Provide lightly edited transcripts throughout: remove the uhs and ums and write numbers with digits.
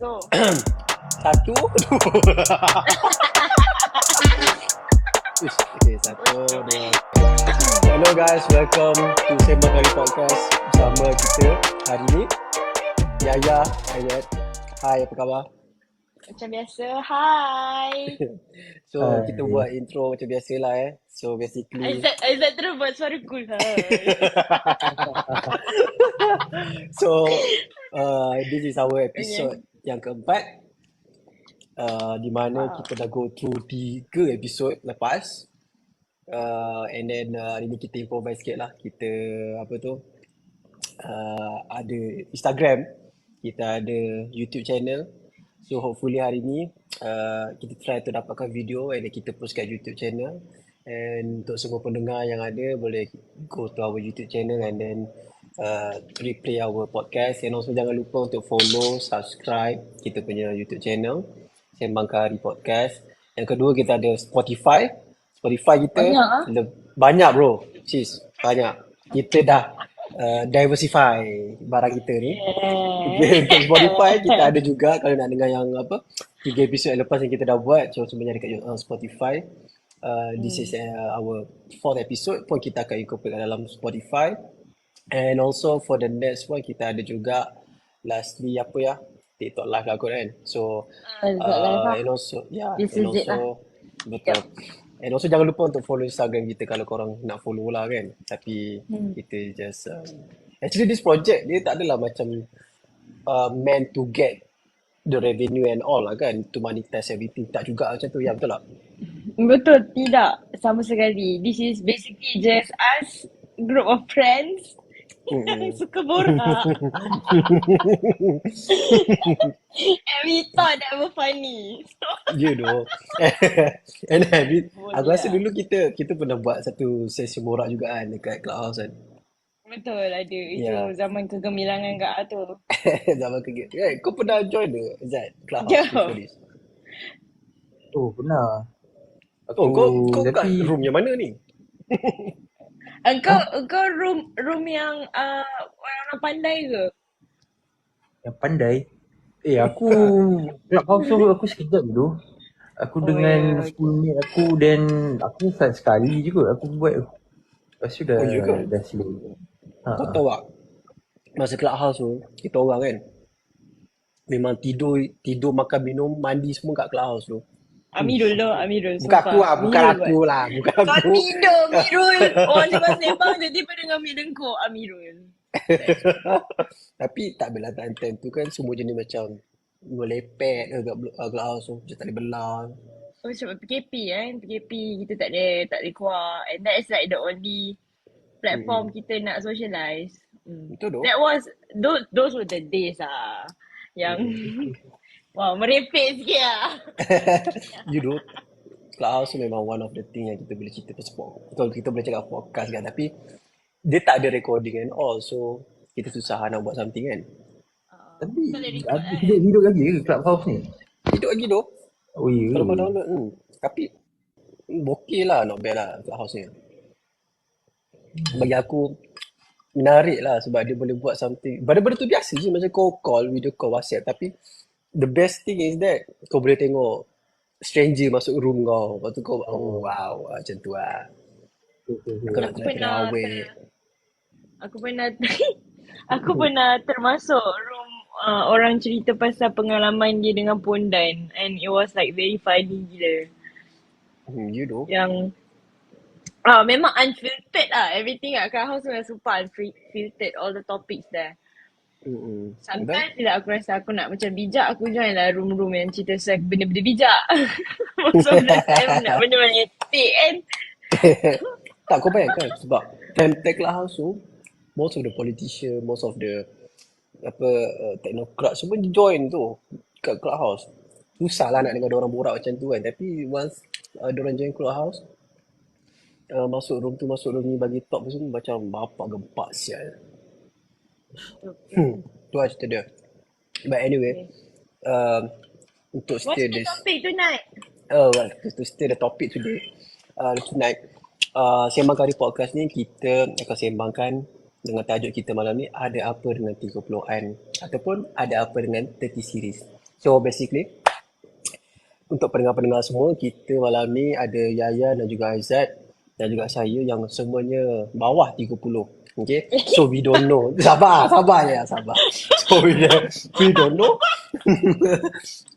Go. Satu, dua. Okay, satu, dua. Hello guys, welcome to Sembang Karee Podcast. Bersama kita hari ni Yaya, Aizat. Hai, apa khabar? Macam biasa, hi. So, Hai. kita buat intro macam biasalah So, basically Aizat terus buat suara cool. Hai. So, this is our episode yang keempat, di mana kita dah go through 3 episod lepas, and then hari ni kita improvise sikit lah. Kita ada Instagram, kita ada YouTube channel. So hopefully hari ni kita try to dapatkan video and then kita post kat YouTube channel. And untuk semua pendengar yang ada, boleh go to our YouTube channel and then replay our podcast. And also jangan lupa untuk follow, subscribe kita punya YouTube channel Sembang Karee Podcast. Yang kedua, kita ada Spotify. Spotify kita banyak bro, sis, banyak. Kita dah diversify barang kita ni. Untuk Spotify kita ada juga, kalau nak dengar yang 3 episod lepas yang kita dah buat, so sebenarnya dekat Spotify. This is our 4th episode pun kita akan incorporate dalam Spotify. And also for the next one kita ada juga lastly TikTok live lah kot kan. So and also betul. And also jangan lupa untuk follow Instagram kita kalau korang nak follow lah kan. Tapi kita just actually this project dia tak adalah macam meant to get the revenue and all lah kan, to monetize everything. Tak juga macam tu, ya betul tak? Betul, tidak. Sama sekali. This is basically just us, group of friends yang suka borak. And we thought that was funny. You know. And aku rasa dulu kita pernah buat satu sesi borak juga kan dekat Clubhouse kan. Betul, ada. Itu zaman kegemilangan Kak tu. Zaman kau pernah join ke Zat Clubhouse before this? Oh, pernah. Kau kat room yang mana ni? Engkau room yang orang-orang pandai ke? Yang pandai? Aku Clubhouse tu aku sekejap dulu. Aku dengan schoolmate aku, dan aku sekali je kot aku buat. Lepas tu dah slow. Kau tahu tak, masa Clubhouse tu kita orang kan memang tidur, makan, minum, mandi semua kat Clubhouse tu. Amerul. Bukan aku lah. Kau tidur, Amerul. Orang sembang-sembang tiba-tiba dengan ambil dengkuk, Amerul. Tapi tak bela time tu kan semua jenis macam melepet kat Clubhouse tu, macam tak boleh belah. Macam PKP PKP kita tak boleh keluar. And that is like the only platform kita nak socialize. Betul tu. That was, those were the days yang wow, merepek sikit lah. You know, Clubhouse memang one of the thing yang kita boleh cerita pasal betul, kita boleh cakap podcast kan, tapi dia tak ada recording and all, so kita susah nak buat something kan. Tapi hidup lagi ke Clubhouse ni? Hidup lagi tu. Oh iya. Kalau kau download tapi okey lah, not bad lah Clubhouse ni. Bagi aku menarik lah sebab dia boleh buat something. Benda-benda tu biasa je, macam kau call, video call, WhatsApp, tapi the best thing is that kau boleh tengok stranger masuk room kau. Lepas tu kau wow, macam tu lah. Kau nak tengok awet. Aku pernah termasuk room orang cerita pasal pengalaman dia dengan pondan, and it was like very funny gila. You know. Yang memang unfiltered lah. Everything kat Clubhouse memang super unfiltered, all the topics there. Sometimes bila aku rasa aku nak macam bijak, aku join lah room-room yang cerita pasal benda-benda bijak. Most of the time nak benda-benda etik kan. Tak, kau bayangkan sebab time Clubhouse tu, most of the politician, most of the teknokrat semua join tu kat Clubhouse. Susah lah nak dengar orang borak macam tu kan. Tapi once diorang join Clubhouse, masuk room ni bagi talk semua macam bapak gempak sial. Tu lah cerita dia. But anyway, untuk What's the topic tonight? To stay the topic today, tonight, Sembang Karee Podcast ni kita akan sembangkan dengan tajuk kita malam ni, ada apa dengan 30-an ataupun ada apa dengan 30 series. So basically, untuk pendengar-pendengar semua, kita malam ni ada Yaya dan juga Aizat dan juga saya yang semuanya bawah 30. Okay? So we don't know. Sabar ya, sabar. So we don't know.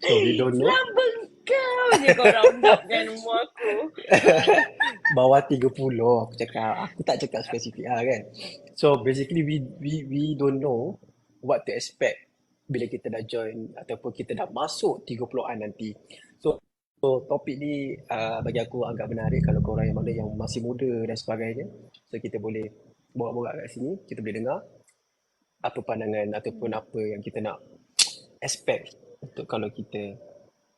So we don't know. Selamba kau je kau round up kan umur aku. Bawah 30 aku cakap. Aku tak cakap spesifik kan. So basically we don't know what to expect bila kita dah join ataupun kita dah masuk 30-an nanti. So topik ni bagi aku agak menarik kalau korang yang mana yang masih muda dan sebagainya. So kita boleh borak-borak kat sini, kita boleh dengar apa pandangan ataupun apa yang kita nak expect untuk kalau kita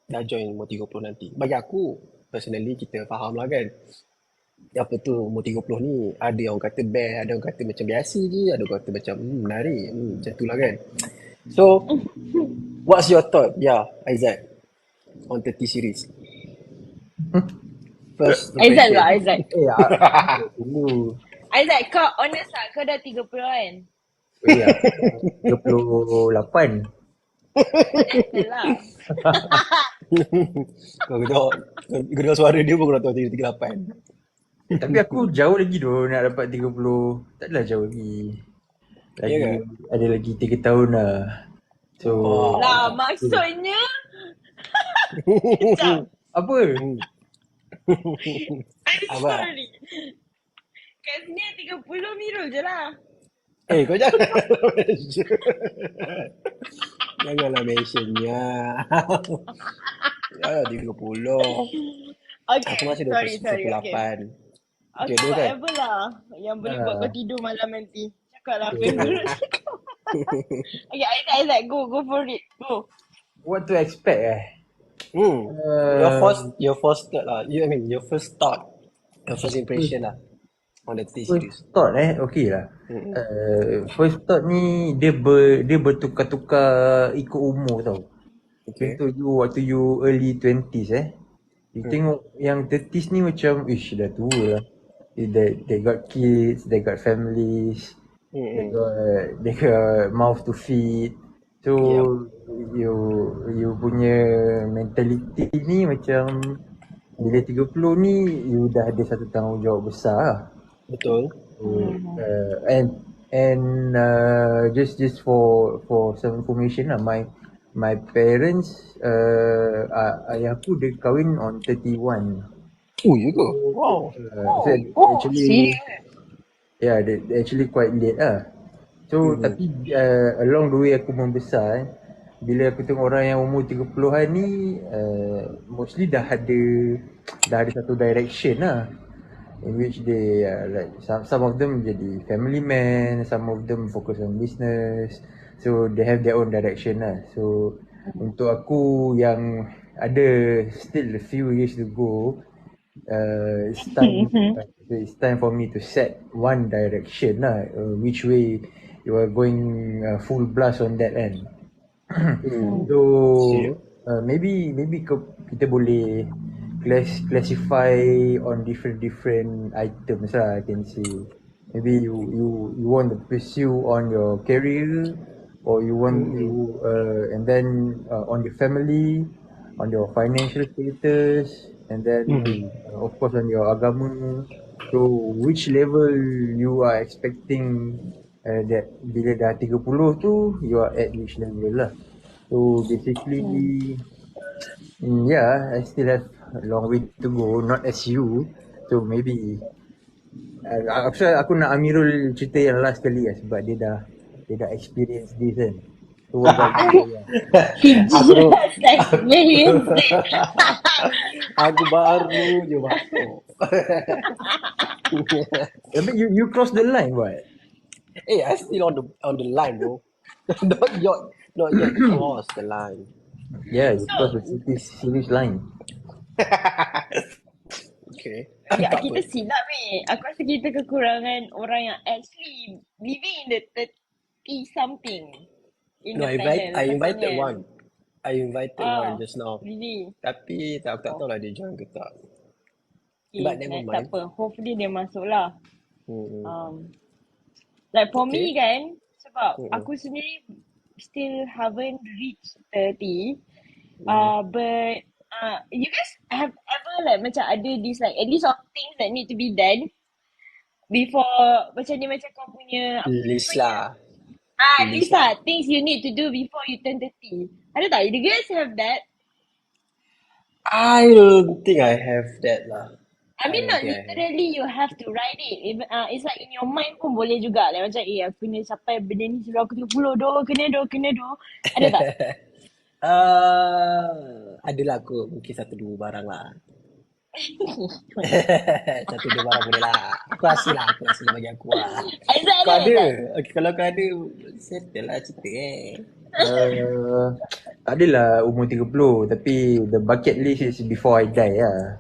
dah join umur 30 nanti. Bagi aku, personally kita faham lah kan. Apa tu umur 30 ni, ada orang kata best, ada orang kata macam biasa je, ada orang kata macam menarik, macam tu lah kan. So, what's your thought? Aizat, on 30 series. First Aizat lah, Aizat. Dulu. Aizat, kau honest lah, kau dah 30 kan? Ya, 38. Lah. Kau dengar suara dia pun kau dah tahu 38. Tapi aku jauh lagi tu nak dapat 30. Tak adalah jauh lagi. Ya Ada lagi 3 tahun lah. So Lah, maksudnya apa? I'm sorry. Kat sini 30 Mirul je lah. Kau janganlah mentionnya. Ya 30. Okay, Aku masih sorry, 28. Okay, dia kan? whatever lah yang boleh buat kau tidur malam nanti. Cakap lah apa yang kau nak cakap. Okay, Aizat, go for it. Go. What to expect Your first thought lah. Your first thought. Your first impression lah on the series. First thought okay lah. First thought ni dia bertukar-tukar ikut umur tau. Okay. Contoh waktu you early 20s you tengok yang 30s ni macam dah tua lah. They got kids, they got families, they got mouth to feed. So you punya mentality ni macam bila 30 ni you dah ada satu tanggungjawab besar lah. Betul. Just for some information lah, my parents ayah aku dia kahwin on 31. You go. Wow. Actually, they actually quite late lah. So tapi along the way aku membesar bila aku tengok orang yang umur 30-an ni mostly dah ada satu direction lah, in which they like some of them jadi family man, some of them focus on business, so they have their own direction lah. So untuk aku yang ada still a few years to go, it's time for me to set one direction lah, which way you are going full blast on that end. So maybe kita boleh classify on different items lah, I can say. Maybe you want to pursue on your career, or you want to and then on your family, on your financial status, and then of course on your agama. So which level you are expecting that bila dah 30 tu you are at which level lah. So basically I still have a long way to go, not as you. So maybe aku nak Amerul cerita yang last kali lah, sebab dia dah experience this kan. So what about you? Aku baru je masuk. I mean, you cross the line, what? I still on the line, bro. Not yet cross the line. Yeah, you cross the series line. Okay. Kita silap ni. Aku rasa kita kekurangan orang yang actually living in the 30 something. No, I invited one. I invited one just now. Really? Tapi aku tak tahu lah dia join ke tak. Okay, But never mind. Tak apa. Hopefully dia masuk lah. Like for me kan, sebab aku sendiri still haven't reached 30. But you guys have ever like macam ada this like a list of things that need to be done before macam ni macam kau punya apa List panggil? lah. List List lah. lah. Things you need to do before you turn 30. Ada tak? Do you guys have that? I don't think I have that lah. I mean, I don't not think I have. literally you have to write it. Even, it's like in your mind pun boleh juga. Like macam, aku kena capai benda ni sebelum aku 30 doh. Kena doh. Ada tak? Adalah aku mungkin satu dua barang lah. Satu dua barang boleh lah. Aku rasa bagi aku lah. Aizat Kau ada ada? tak? Okay, kalau kau ada, settle lah cerita Adalah umur 30 tapi the bucket list is before I die lah.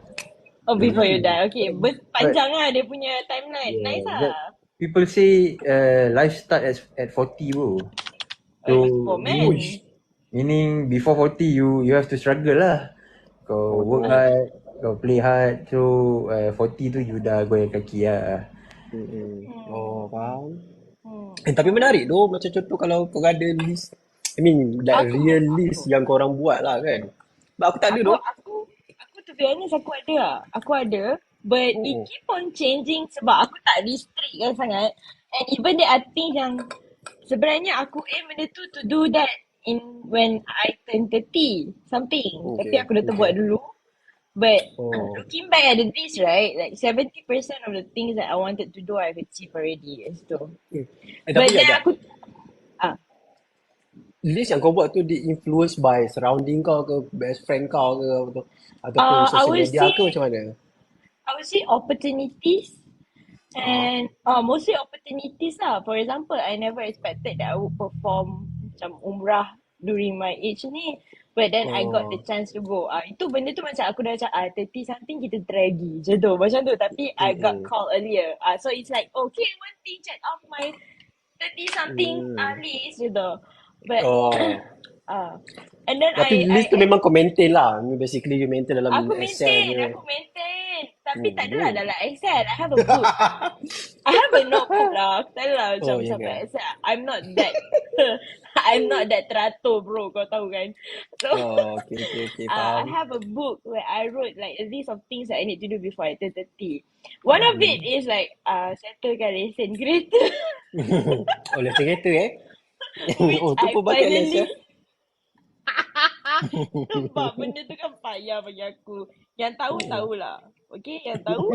Oh, before you die. Okay, panjang lah dia punya timeline. Nice that, lah. people say life start at 40 bro. So Oh, man. meaning before 40 you have to struggle lah. Kau work hard, kau play hard. So 40 tu you dah goyang kaki lah. Oh, faham. Tapi menarik tu. Macam contoh kalau kau ada list, I mean like real list yang korang buat lah kan. But aku tak ada tu. Aku to be honest, aku ada. But it keep on changing sebab aku tak restrict kan sangat. And even there are things yang sebenarnya aku aim benda tu to do that in when I turn 30 something. Tapi aku dah terbuat dulu. But looking back at this, right, like 70% of the things that I wanted to do, I've achieved already. So, but then aku list yang kau buat tu di-influence by surrounding kau ke, best friend kau ke, ataupun social media ke macam mana? I would say opportunities and mostly opportunities lah. For example, I never expected that I would perform macam umrah during my age ni. But then I got the chance to go. Itu benda tu macam aku dah macam 30 something kita try lagi. Macam tu. Tapi I got called earlier. So it's like, okay, one thing check off my 30 something list gitu. But and then tapi list tu memang kau maintain lah. Basically you maintain dalam Excel. Aku maintain. Tapi tak adalah dalam Excel. I have a book. I have a notebook lah. Aku tak adalah macam sampai Excel. I'm not that teratur bro. Kau tahu kan. So okay, I have a book where I wrote like a list of things that I need to do before I turn 30. One of it is like settlekan lesen kereta. Lesen kereta Which tu pun bucket list Nampak benda tu kan payah bagi aku. Yang tahu lah. Okay, yang tahu.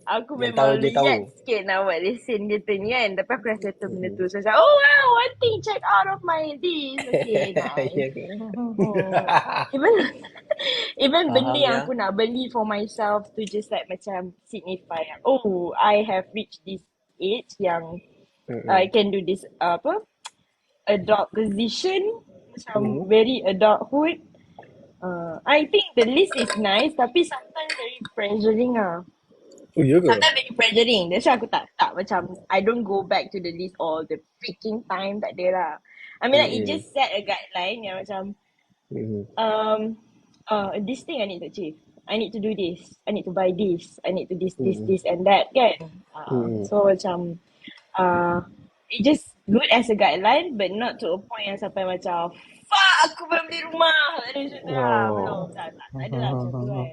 Aku Yang memang dia tahu. lihat sikit nak buat lesen kereta ni kan. Tapi aku dah settle benda tu. So macam, oh wow, one thing check out of my this. Okay, nice. Even benda yang aku nak beli for myself to just like macam signify. Oh, I have reached this age yang I can do this adult position, macam very adulthood. I think the list is nice tapi sometimes very pressuring lah. Oh, ya ke? Sometimes very pressuring. That's why aku tak macam I don't go back to the list all the freaking time, tak ada lah. I mean like it just set a guideline yang macam this thing I need to achieve. I need to do this. I need to buy this. I need to this and that kan. So macam it just good as a guideline but not to a point yang sampai macam fuck aku belum beli rumah. Tak ada macam tu lah. Belum. Tak ada lah macam tu kan.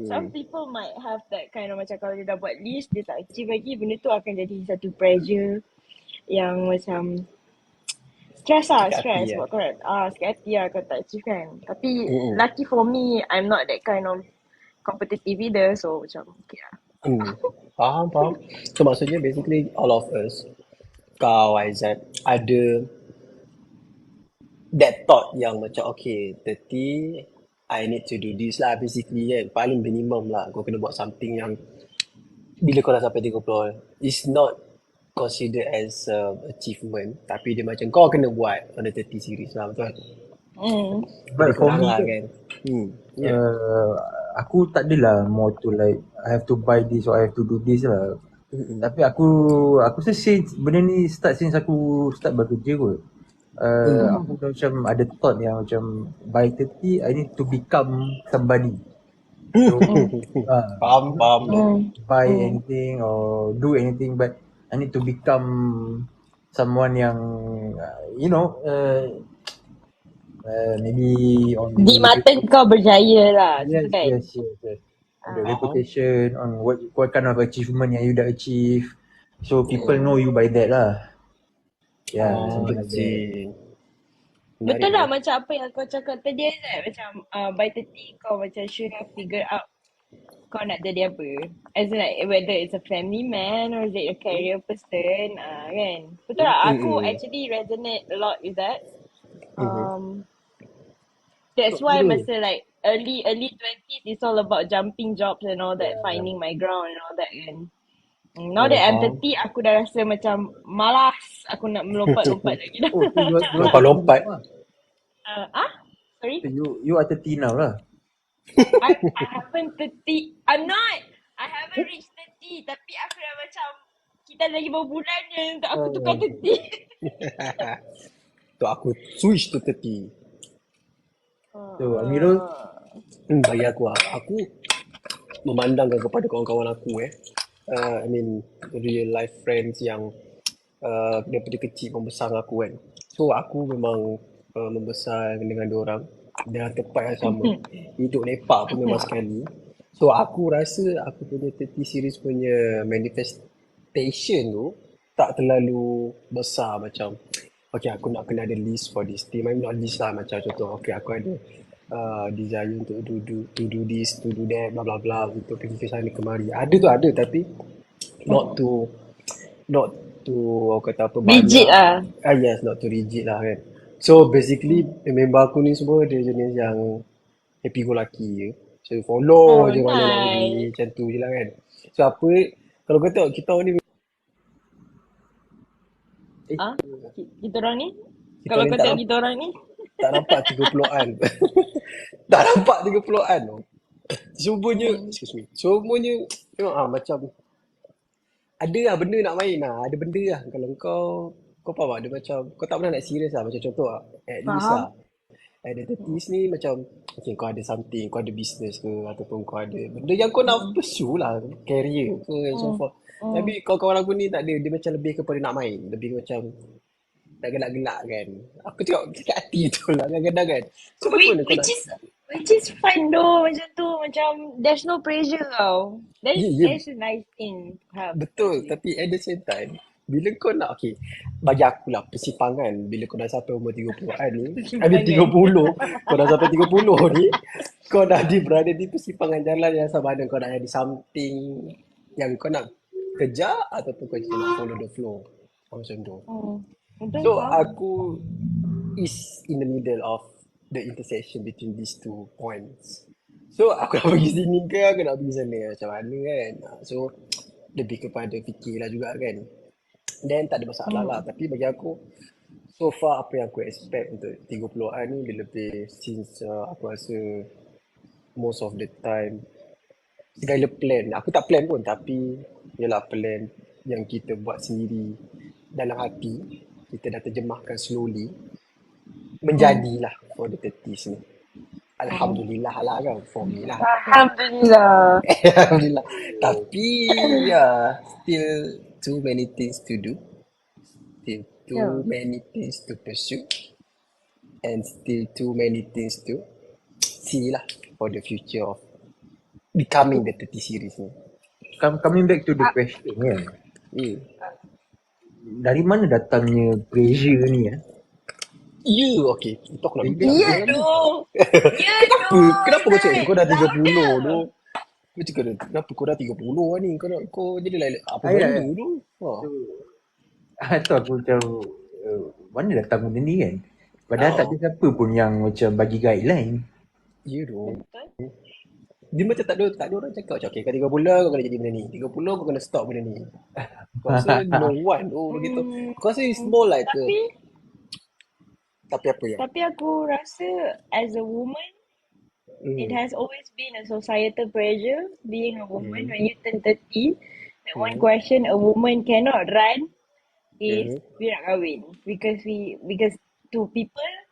Some people might have that kind of macam kalau dia dah buat list dia tak achieve lagi, benda tu akan jadi satu pressure yang macam stress sebab correct. Sikit hati lah kalau tak achieve kan. Tapi lucky for me, I'm not that kind of competitive either. So macam okay lah. Faham. So maksudnya basically all of us, kau, Aizat, ada that thought yang macam okay 30 I need to do this lah basically kan. Paling minimum lah kau kena buat something yang bila kau dah sampai 30 it's not considered as achievement tapi dia macam kau kena buat on the 30 series lah, betul? But for me kan aku tak adalah more to like I have to buy this or I have to do this lah. Tapi aku rasa since benda ni start since aku start bekerja kot. Aku dah macam ada thought yang macam by 30 I need to become somebody. So, faham. buy anything or do anything but I need to become someone yang maybe on Di mata kau berjaya lah. yes, Kan? yes. On the reputation, on what kind of achievement yang you dah achieve. So people know you by that lah. Yeah, something like that. Betul lah macam apa yang kau cakap tadi Aizat. Macam by 30 kau macam should have figured out kau nak jadi apa. As in like whether it's a family man or is it a career person. Kan. Betul lah. Aku actually resonate a lot with that. That's why masa like early 20s it's all about jumping jobs and all that, finding my ground and all that kan. Now that I'm 30, aku dah rasa macam malas aku nak melompat-lompat lagi dah. Lompat-lompat. Sorry? So you are 30 now lah. I haven't 30. I'm not. I haven't reached 30. Tapi aku dah macam, kita lagi beberapa bulan je untuk aku tukar 30. Tu aku switch to 30. So Amerul, Bagi aku memandangkan kepada kawan-kawan aku I mean real life friends yang daripada kecil membesar aku kan. So aku memang membesar dengan diorang dengan tempat yang sama. Hidup lepak pun memang sekali. So aku rasa aku punya 30 series punya manifestation tu tak terlalu besar macam okay aku nak kena ada list for this thing. I mean not list lah, macam contoh okay aku ada desire untuk to do this, to do that, bla bla bla, untuk pergi ke sana kemari. Ada tapi not to orang kata apa Rigid lah. Yes, not too rigid lah kan. So basically member aku ni semua dia jenis yang happy go lucky je. So follow je mana nak pergi, macam tu je lah kan. So apa kalau kata kita orang ni Kita orang ni? Kalau kau tengok kita orang ni? Tak nampak 30-an. Tak nampak 30-an. Semuanya, excuse me. Semuanya memang macam ada lah benda nak main lah. Ada benda lah. Kalau kau faham tak? Dia macam, kau tak pernah nak serius lah. Macam contoh lah. At least lah. At the 30s ni macam, okay, kau ada something, kau ada business ke, ataupun kau ada benda yang kau nak pursue lah. Career ke, and so forth. Tapi kawan-kawan aku ni tak ada. Dia macam lebih kepada nak main. Lebih macam nak gelak-gelak kan. Aku tengok dekat hati tu lah kadang-kadang kan. So Which is fine though. Macam tu. Macam there's no pressure tau. That's a nice thing to have. Betul. Tapi at the same time, bila kau nak, okay, bagi aku lah persimpangan, bila kau dah sampai umur 30-an ni, habis 30, kau dah sampai 30 ni, kau dah berada di persimpangan jalan yang sama ada kau nak jadi something yang kau nak kejar ataupun kau nak follow the flow. Macam tu. So aku is in the middle of the intersection between these two points. So aku nak pergi sini ke aku nak pergi sana, macam mana kan. So lebih kepada fikir lah juga kan. Then tak ada masalah lah. Tapi bagi aku so far apa yang aku expect untuk 30-an ni lebih since aku rasa most of the time segala plan, aku tak plan pun tapi ialah plan yang kita buat sendiri dalam hati, kita dah terjemahkan slowly menjadilah for the 30s ni. Alhamdulillah lah kan for me lah. Alhamdulillah. Alhamdulillah. Tapi still too many things to do, still too many things to pursue, and still too many things to see lah for the future of becoming the 30 series ni. Coming back to the question kan. Dari mana datangnya pressure ni okay. Itu aku nak bincang. Kenapa kau cakap kau dah 30 tu? Kau cakap kenapa kau dah 30 ni? Kau jadi like apa benda tu? Tu aku macam mana datang benda ni kan. Padahal tak ada siapa pun yang macam bagi guideline. Dia macam tak ada orang cakap macam okay, kau 3 bulan kau kena jadi benda ni, 3 bulan kau kena stop benda ni. Kau rasa no one begitu. Kau rasa it's more like tapi apa ya? Tapi aku rasa as a woman, it has always been a societal pressure being a woman when you turn 30. That one question a woman cannot run is we nak kahwin because to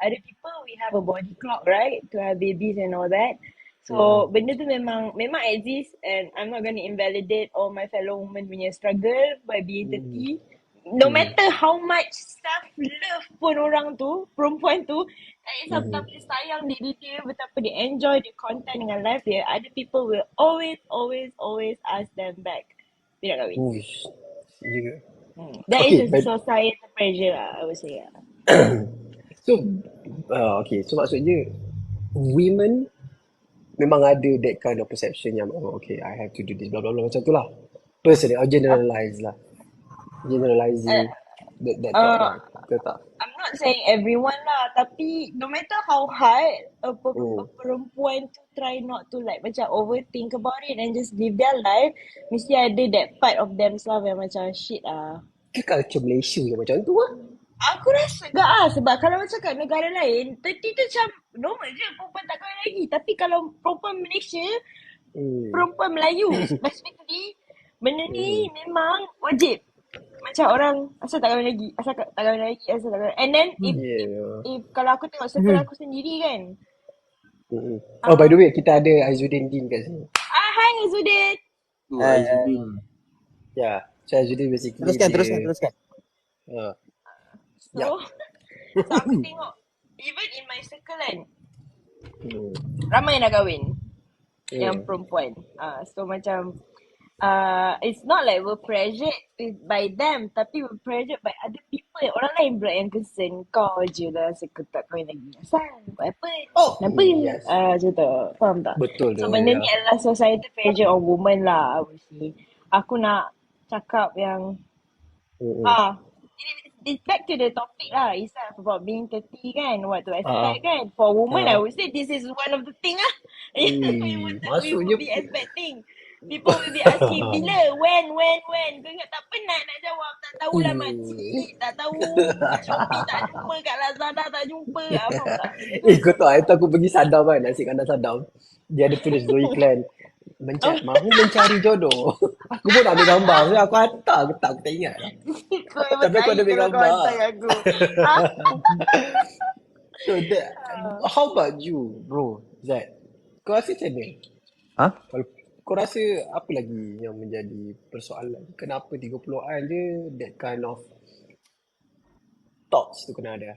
other people we have a body clock, right, to have babies and all that. So benda tu memang exist and I'm not going to invalidate all my fellow women punya struggle by being 30. no matter how much self-love pun orang tu, perempuan tu, tak kisah betapa dia sayang diri dia, betapa dia enjoy the content dengan life dia, other people will always ask them back. Dia nak kahwin. Uish. Ya ke? That Okay, is a societal pressure lah, I would say lah. So, okay. So maksudnya, women memang ada that kind of perception yang, oh, okay, I have to do this, blah, blah, blah, macam tu lah. Personally, or generalize lah. Generalizing that thought lah. Ke tak? I'm not saying everyone lah, tapi no matter how hard a perempuan tu try not to like macam overthink about it and just live their life, mesti ada that part of themselves yang macam shit lah. Ke culture Malaysia yang macam tu lah. Aku rasa tak lah, sebab kalau macam kat negara lain, 30 tu macam normal je perempuan tak kahwin lagi. Tapi kalau perempuan Malaysia, perempuan Melayu specifically, benda ni memang wajib. Macam orang asal tak kahwin lagi, asal tak kahwin lagi, asal tak kahwin. And then if kalau aku tengok circle aku sendiri kan. Oh, by the way, kita ada Aizuddin Din kat sini. Hai Aizuddin. Aizuddin. Ya, so Aizuddin basically Teruskan. So aku tengok even in my circle kan, ramai yang nak kahwin yang perempuan. So macam it's not like we're pressured by them, tapi we're pressured by other people. Orang lain pula yang concern. Kau je lah suka tak kahwin lagi. Asal? Buat apa? Kenapa? Yes. Macam tu. Faham tak? Betul tu. So benda ni adalah societal pressure on women lah, obviously. Aku nak cakap yang it's back to the topic lah. It's about being 30 kan. What to expect kan. For women, I would say this is one of the thing lah. We would be expecting. People will be asking bila, when. Kau ingat tak penat nak jawab. Tak tahulah makcik. Tak tahu. Shopee tak jumpa. Kat Lazada tak jumpa. Faham tak? Kau tahu, itu aku pergi Sadam kan. Nasi kandar Sadam. Dia ada tulis dua iklan. Mahu mencari jodoh. Aku pun nak ambil gambar. So aku hantar ke tak, aku tak ingat. Tapi aku ada ambil gambar. So that, how about you, bro, Zat? Kau rasa macam mana? Kau rasa apa lagi yang menjadi persoalan? Kenapa 30-an je that kind of thoughts tu kena ada?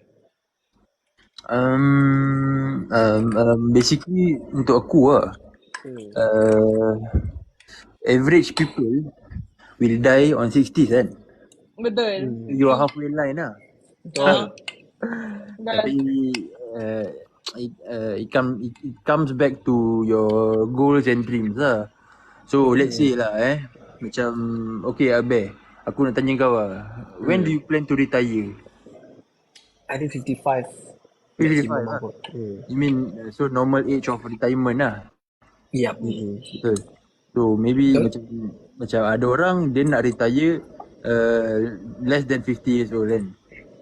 Basically untuk aku lah, average people will die on 60s kan. Betul. You are halfway line lah. Tapi it comes back to your goals and dreams lah. So let's say lah macam okay Abel, aku nak tanya kau lah, when do you plan to retire? I think 55. 55 lah. You mean so normal age of retirement lah. Yep. Betul. So maybe macam ada orang dia nak retire less than 50 years old kan.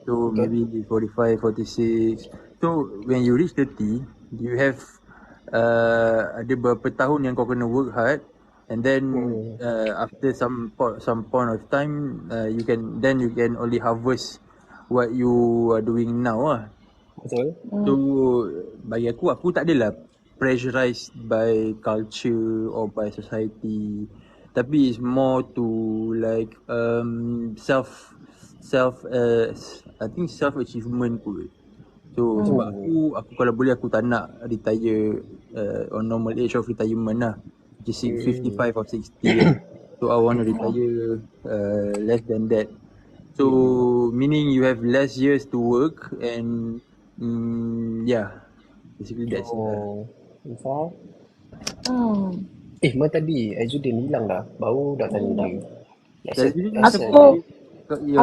So maybe 45, 46. So when you reach 30, you have ada beberapa tahun yang kau kena work hard, and then after some point of time you can only harvest what you are doing now lah. Betul. So bagi aku tak adalah pressurized by culture or by society, tapi it's more to like self I think self achievement kot. So sebab aku kalau boleh aku tak nak retire on normal age of retirement lah, just 55 or 60. So I want to retire less than that. So meaning you have less years to work and basically that's it. Mana tadi Aizuddin hilang dah. Baru dah tanya dia.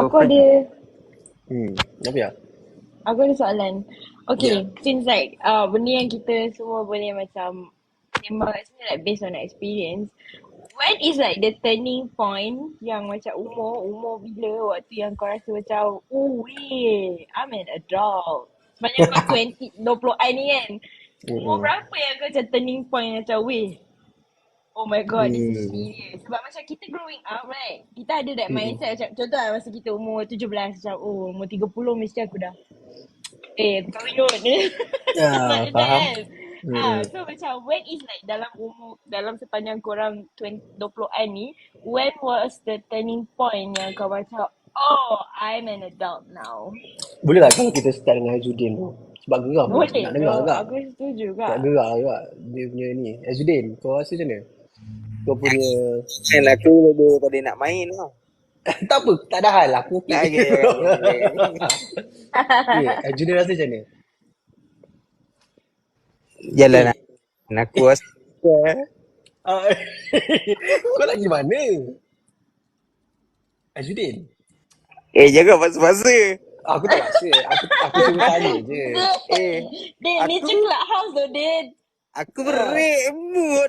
Aku ada Apa ya? Aku ada soalan. Okay, since like benda yang kita semua boleh macam sembang kat sini like based on experience, when is like the turning point yang macam umur bila waktu yang kau rasa macam I'm an adult. Sebenarnya kau 20-an ni kan. Umur berapa yang kau macam turning point macam oh my god, this is serious. Sebab macam kita growing up right, kita ada that mindset macam contoh lah masa kita umur 17 macam umur 30 mesti aku dah aku kahwin kot. Faham. So macam when is like dalam sepanjang korang 20-an ni, when was the turning point yang kau macam Oh, I'm an adult now. Boleh lah kalau kita start dengan Azudin tu. Sebab geram lah. Boleh Nak tu. dengar agak. Aku setuju Tak kak. gerak juga dia punya ni. Azudin, kau rasa macam mana? Kau punya... Kan aku lebih pada nak main lah. tak apa, tak ada hal. Aku okey. Okay. Okay, Azudin rasa macam mana? Yalah nak. Aku rasa. Ah, kau nak pergi mana? Azudin? Jangan paksa-paksa. Aku tak rasa. Aku cuma tanya je. Din, ni aku- ceklat house tu, Din. Aku berik.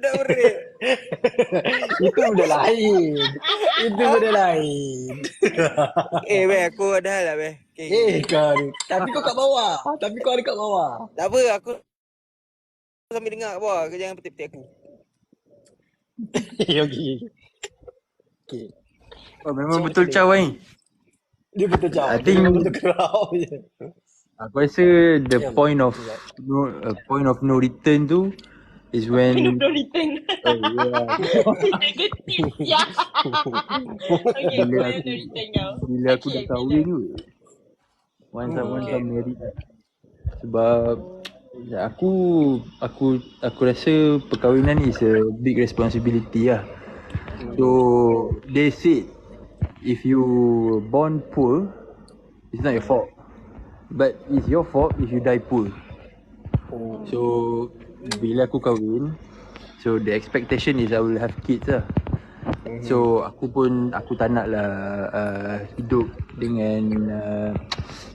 Dah berik. Itu benda lain. Itu benda lain. Beh, aku ada hal lah, beh. Okay. Kau ni. Tapi kau kat bawah. Tapi kau ada kat bawah. Tak apa, aku sambil dengar kat bawah. Kau jangan petik-petik aku. Okay. Oh, memang betul caw ni. Dia betul jauh. I think- Dia betul kerau je. Aku rasa the Ya, point of betul. point of no return tu is when No return. Negatif, ya. Okay, Bila point of aku- no return kau. bila aku dah Okay, kahwin tu. Once I'm married. Sebab aku rasa perkahwinan is a big responsibility lah. So they said if you born poor, it's not your fault. But it's your fault if you die poor. So bila aku kahwin, so the expectation is I will have kids lah. So aku tak nak lah hidup dengan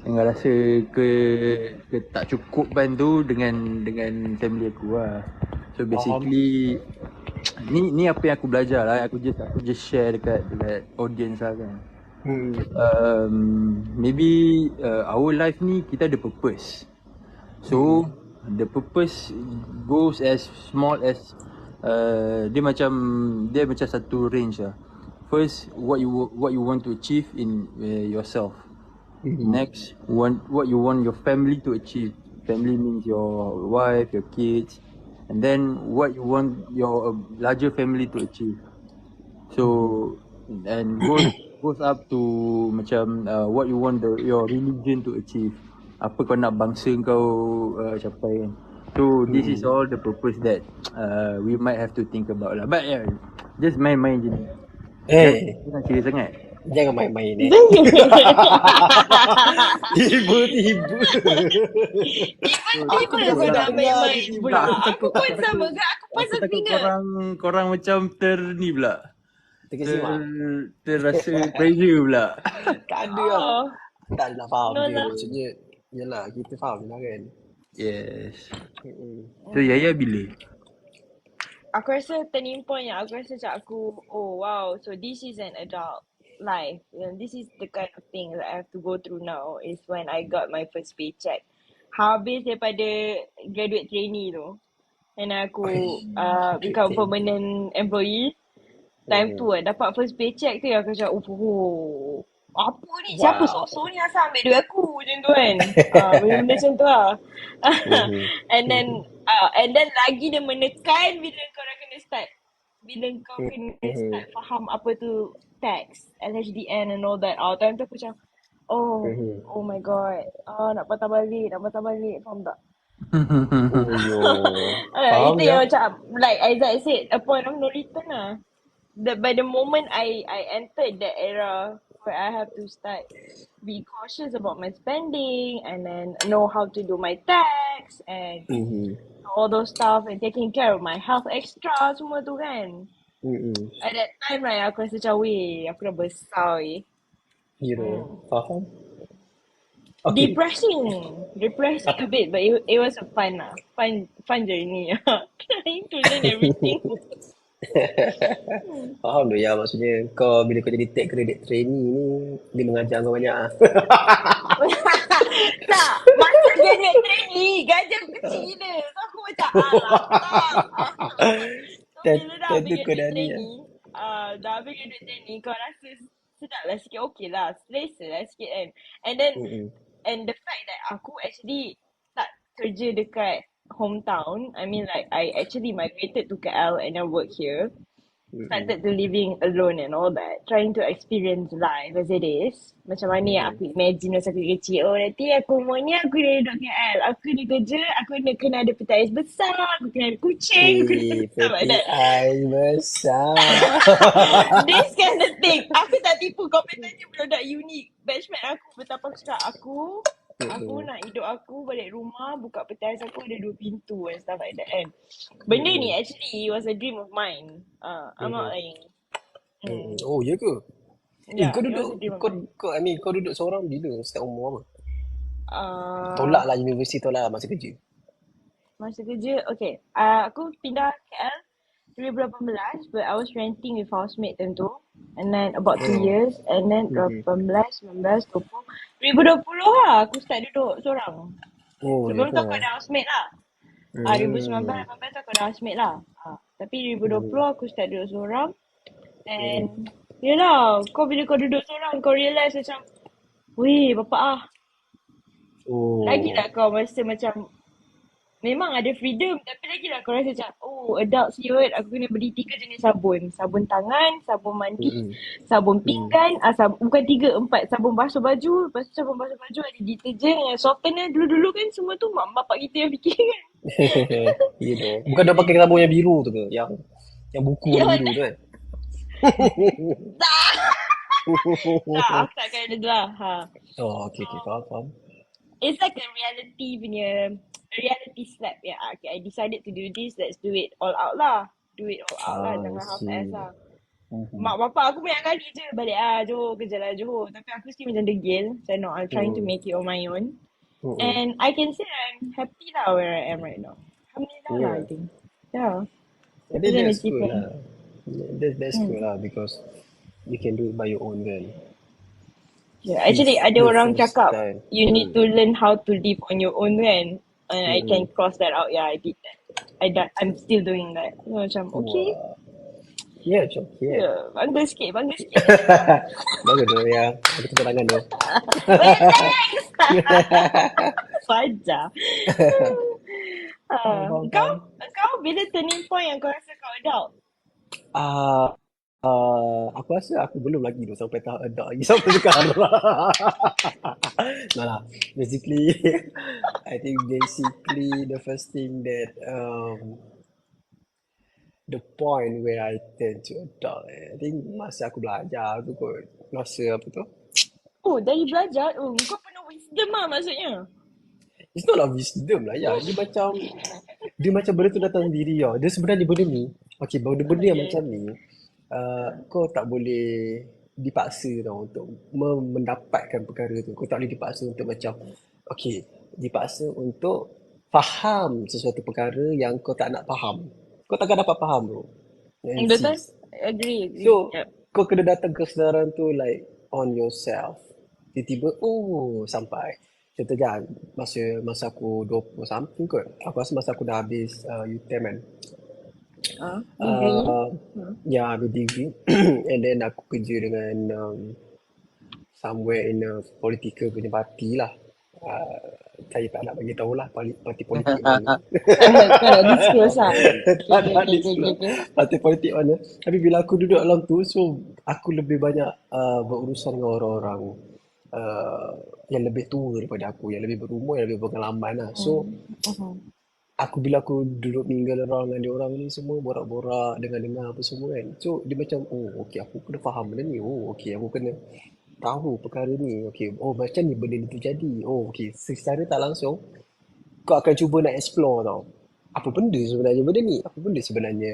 rasa ke tak cukupan tu dengan family aku lah. So basically ni apa yang aku belajar lah. Aku just share dekat audience lah kan. Maybe our life ni kita ada purpose. So the purpose goes as small as dia macam satu range lah. First, what you want to achieve in yourself. Next, what you want your family to achieve. Family means your wife, your kids, and then what you want your larger family to achieve. So and goes up to macam what you want your religion to achieve. Apa kau nak bangsa kau capai kan. So this is all the purpose that we might have to think about lah. But yeah, just main-main je ni. Jangan serius sangat. Jangan main-main Tiba-tiba. Tiba-tiba kau nak main-main pula. Aku pun sama ke? Aku Aku pasal takut ingat. korang macam ni pula. Terkesima. Terrasa pressure pula. Tak ada lah. Oh. Tak ada lah, faham No, je. no. Maksudnya, yelah, kita faham lah kan. Yes. So Yaya bila? Aku rasa turning point yang aku rasa macam aku, oh wow, so this is an adult life. And this is the kind of thing that I have to go through now is when I got my first paycheck. Habis daripada graduate trainee tu. And aku become permanent employee. Time tu dapat first paycheck tu aku macam, oh apa ni? Siapa sosok ni asal ambil duit aku macam tu kan? Benda macam tu lah. And then lagi dia menekan bila kau dah kena start. Bila kau kena start faham apa tu tax, LHDN and all that. Time tu aku macam, oh my god. Nak patah balik, faham tak? Faham Itu ya? yang macam, like Aizat said, a point of no return lah. By the moment I entered that era where I have to start be cautious about my spending and then know how to do my tax and all those stuff and taking care of my health extra semua tu kan. At that time right, aku rasa macam, weh, aku dah besar weh. Faham? Okay. Depressing a bit, but it was a fun journey. Trying to learn everything. Faham tu ya, maksudnya kau bila kau jadi tech credit trainee ni, dia mengajar kau banyak lah. Tak, masa graduate trainee, gaji aku kecil gila. So aku macam, so bila dah habis graduate trainee, kau rasa sedap lah sikit, okay lah, selesa lah sikit kan. And the fact that aku actually tak kerja dekat hometown, I mean like I actually migrated to KL and I work here. started to living alone and all that, trying to experience life as it is. Macam mana yang aku imagine masa aku kecil. Oh, nanti aku umurnya aku dah duduk KL. Aku ni kerja, aku nak kena ada peti ais besar, aku kena ada kucing, aku kena stuff like Peti that. ais besar. This kind of thing. Aku tak tipu. Kau tanya budak unik. Batchmate aku betapa aku cakap aku nak hidup aku balik rumah, buka peti ais aku ada 2 pintu and stuff like that kan. Benda ni actually was a dream of mine. I'm not lying. Oh, ya ke? Yeah, Kau it duduk, was a dream of mine. kau duduk seorang bila? Setiap umur apa? Uh, Tolak lah universiti, tolak lah masa kerja. Masa kerja, okay. Aku pindah KL 2018, but I was renting with housemate tentu. And then about 2 years, and then 18, 19, 20. 2020 lah aku start duduk seorang. Oh, ya Sebelum tu ke? aku ada housemate lah. 2019, 18 aku ada housemate lah. Tapi 2020 aku start duduk seorang. And yelah, bila kau duduk seorang, kau realise macam, weh, bapak Oh. lagilah kau rasa macam memang ada freedom, tapi lagilah kau rasa macam, adult siot, aku kena beli 3 jenis sabun. Sabun tangan, sabun mandi, sabun pinggan, bukan 3, 4 sabun basuh baju. Lepas tu sabun basuh baju ada deterjen, softener. Dulu-dulu kan semua tu mak bapak kita yang fikir kan. Ya tu. Bukan dah pakai sabun yang biru tu ke? Yang buku Ya, biru tu kan? tak, aku takkan ada lah. Oh, okay, faham. It's like a reality slap. Yeah, okay, I decided to do this, let's do it all out lah. Jangan half-ass lah. Mak bapak aku banyak kali je balik Johor, kerja lah Johor. Tapi aku still macam degil. So no, I'm trying to make it on my own. And I can say I'm happy lah where I am right now. Alhamdulillah lah, I think. Yeah. I think that's good lah. That's good lah, because you can do it by your own kan. Yeah, actually ada orang first cakap time. you need to learn how to live on your own kan. And I can cross that out. Yeah, I did that. I'm still doing that. So, macam okay. Yeah, macam okay. Yeah, bangga sikit. Bagus tu ya. Ada tepuk tangan tu. Fajar. Kau bila turning point yang kau rasa kau adult? Aku rasa aku belum lagi tu sampai tahap adult lagi sampai sekarang. No lah. Basically, I think the first thing that the point where I turn to adult, I think masa aku belajar tu kot. Masa apa tu? Oh, dari belajar. Kau penuh wisdom lah maksudnya. It's not like wisdom lah ya. Dia macam benda tu datang sendiri ya. Dia sebenarnya benda ni. Okay, benda yang macam ni. Kau tak boleh dipaksa tau untuk mendapatkan perkara tu. Kau tak boleh dipaksa untuk macam dipaksa untuk faham sesuatu perkara yang kau tak nak faham. Kau takkan dapat faham tu. Betul. Agree. So kau kena datang kesedaran tu like on yourself. Tiba-tiba sampai. Contohnya masa aku 20 something kot. Aku rasa masa aku dah habis UTM kan. Ya, ambil degree. And then aku kerja dengan somewhere in a political punya party lah. Saya tak nak bagi tahu lah parti politik mana. Kau nak disclose lah. Tak nak disclose parti politik mana. Tapi bila aku duduk dalam tu, so aku lebih banyak berurusan dengan orang-orang yang lebih tua daripada aku, yang lebih berumur, yang lebih berpengalaman lah. So bila aku duduk mingle around dengan dia orang ni semua, borak-borak, dengar-dengar apa semua kan. So dia macam, aku kena faham benda ni. Aku kena tahu perkara ni. Macam ni benda ni terjadi. Secara tak langsung kau akan cuba nak explore tau. Apa benda sebenarnya benda ni? Apa benda sebenarnya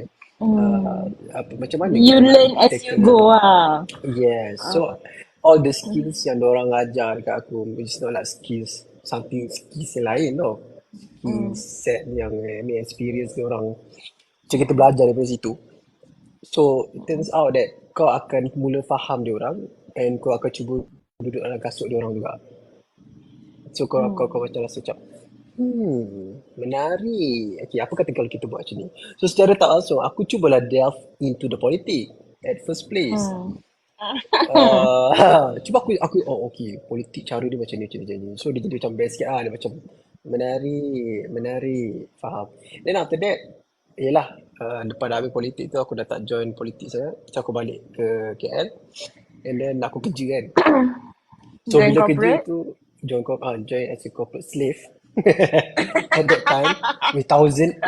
macam mana you learn as you go lah. Yes. So all the skills yang diorang ajar dekat aku, it's not like skills yang lain tau. Set yang experience diorang, macam kita belajar daripada situ. So it turns out that kau akan mula faham diorang, and kau akan cuba duduk dalam kasut diorang juga. So kau macam rasa macam menarik. Apa kata kalau kita buat macam ni? So secara tak langsung aku cubalah delve into the politics at first place. Cuba aku politik cara dia macam ni. So dia jadi macam best sikit lah. Dia macam menarik, faham. Then after that yelah, lepas dah habis politik tu aku dah tak join politik sangat. So aku balik ke KL and then aku kerja kan. So Join bila kerja corporate. tu join as a corporate slave at that time with 1,800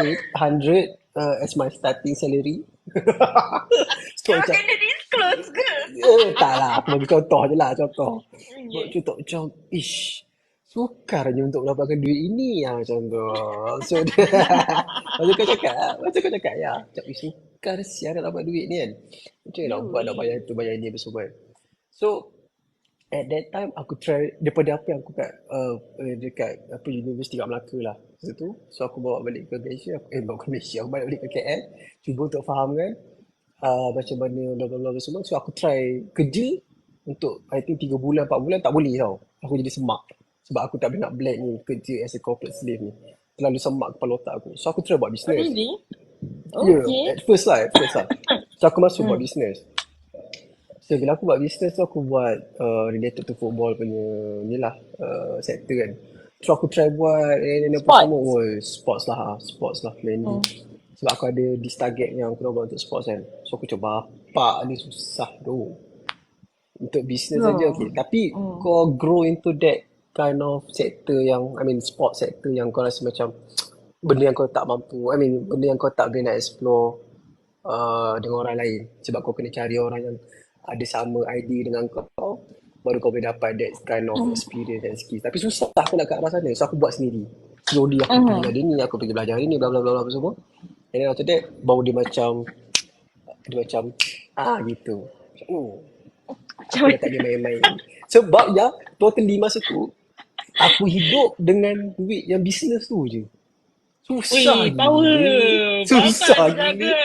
as my starting salary. So Kau macam kena disclose ke? tak lah, aku bagi contoh je lah, contoh. Buat Okay. contoh macam, sukarnya untuk mendapatkan duit ini macam tu. So dia, macam kau cakap ya, macam sukar siapa nak dapat duit ni kan. Macam mana nak buat, nak bayar tu, bayar ni, apa semua kan. So at that time aku try daripada apa yang aku kat dekat apa universiti kat Melaka lah situ. So aku bawa balik ke Malaysia, bawa ke Malaysia, aku balik ke KL cuba untuk fahamkan macam mana bla bla bla semua. So aku try kerja untuk I think 3 bulan 4 bulan tak boleh tau. Aku jadi semak sebab aku tak boleh nak blend ni kerja as a corporate slave ni. Terlalu semak kepala otak aku. So aku try buat Oh, business. really? Yeah, Okay. at first lah. So aku masuk buat business. So bila aku buat business tu aku buat related to football punya ni lah sektor kan. So aku try buat apa Sports. semua. Sports lah mainly. Sebab aku ada this target yang aku nak buat untuk sports kan. So aku cuba bapak ni susah tu. Untuk business saja okay. Tapi kau grow into that kind of sector yang sports sector yang kau rasa macam benda yang kau tak mampu. Benda yang kau tak boleh nak explore dengan orang lain. Sebab kau kena cari orang yang ada sama idea dengan kau, baru kau boleh dapat that kind of experience and skills. Tapi susah aku nak kat arah sana. So aku buat sendiri. Slowly aku pergi ada ni, aku pergi belajar hari ni, bla bla bla apa semua. And then after that baru dia macam gitu. Aku dah tak ada main-main. Sebab ya totally masa tu aku hidup dengan duit yang business tu je. Susah Power. Susah Bakal gila.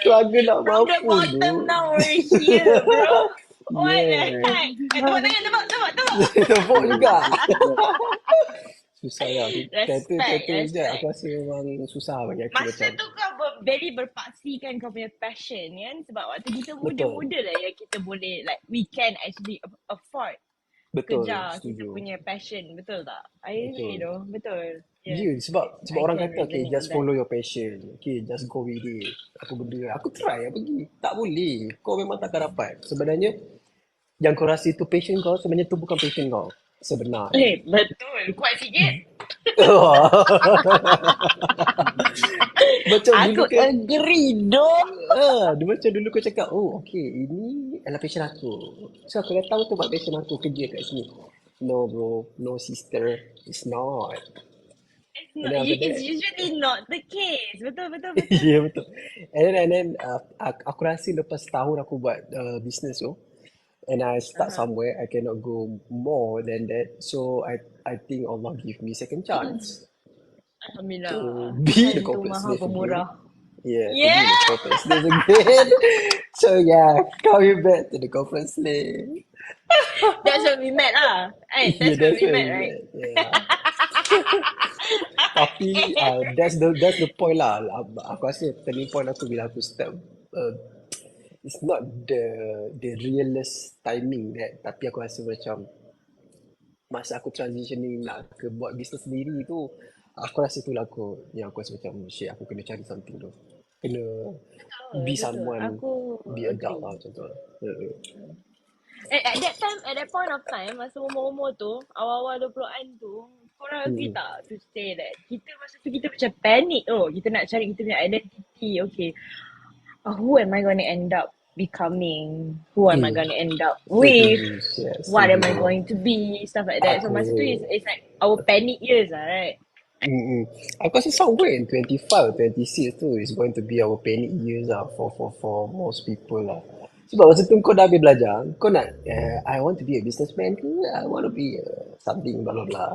Struggle nak From the mampu bottom tu. now we're here, bro. What the Yeah. heck? Tepuk tangan, tepuk. Tepuk juga. Susah lah. Respect. Aku rasa memang susah bagi aku Masa macam. tu kau very berpaksikan kau punya passion kan. Sebab waktu kita muda-muda lah yang kita boleh like we can actually afford Betul, kejar kita setuju. punya passion. Betul tak? I agree Betul. though. Betul. Ya, sebab I orang can kata okay, resonate just with follow your passion. Okay, just go with it. Aku try pergi. Tak boleh. Kau memang takkan dapat. Sebenarnya yang kau rasa itu passion kau, sebenarnya tu bukan passion kau. Sebenarnya. Betul. Kuat sikit. Macam dulu Aku agree dong. dia macam dulu kau cakap, okay, ini adalah passion aku. So aku dah tahu tu buat passion aku kerja kat sini. No bro, no sister, it's not. It's usually not the case. Betul. Ya betul. And then aku rasa lepas tahun aku buat business tu, and I start somewhere, I cannot go more than that. So I think Allah give me second chance Alhamdulillah. to be the Hantu corporate maha slave pemurah. again. To be the corporate slave again. So coming back to the corporate slave. That's when we met lah. That's when we met, right? Yeah. Tapi that's the point lah. Aku rasa turning point aku bila aku start it's not the realest timing that, tapi aku rasa macam masa aku transitioning nak ke buat business sendiri tu, aku rasa itulah aku rasa macam shit, aku kena cari something tu. Kena be someone, be adult lah macam tu. At that point of time, masa umur-umur tu, awal-awal 20-an tu, korang agree tak to say that masa tu kita macam panic kita nak cari kita punya identity. Okay, who am I going to end up becoming? Who am I going to end up with? Yes, What am I going to be? Stuff like that. So masa tu it's like our panic years lah, right? Aku rasa somewhere in 25, 26 tu is going to be our panic years lah for most people lah. Sebab masa tu kau dah habis belajar, kau nak I want to be a businessman ke, I want to be something blah blah blah.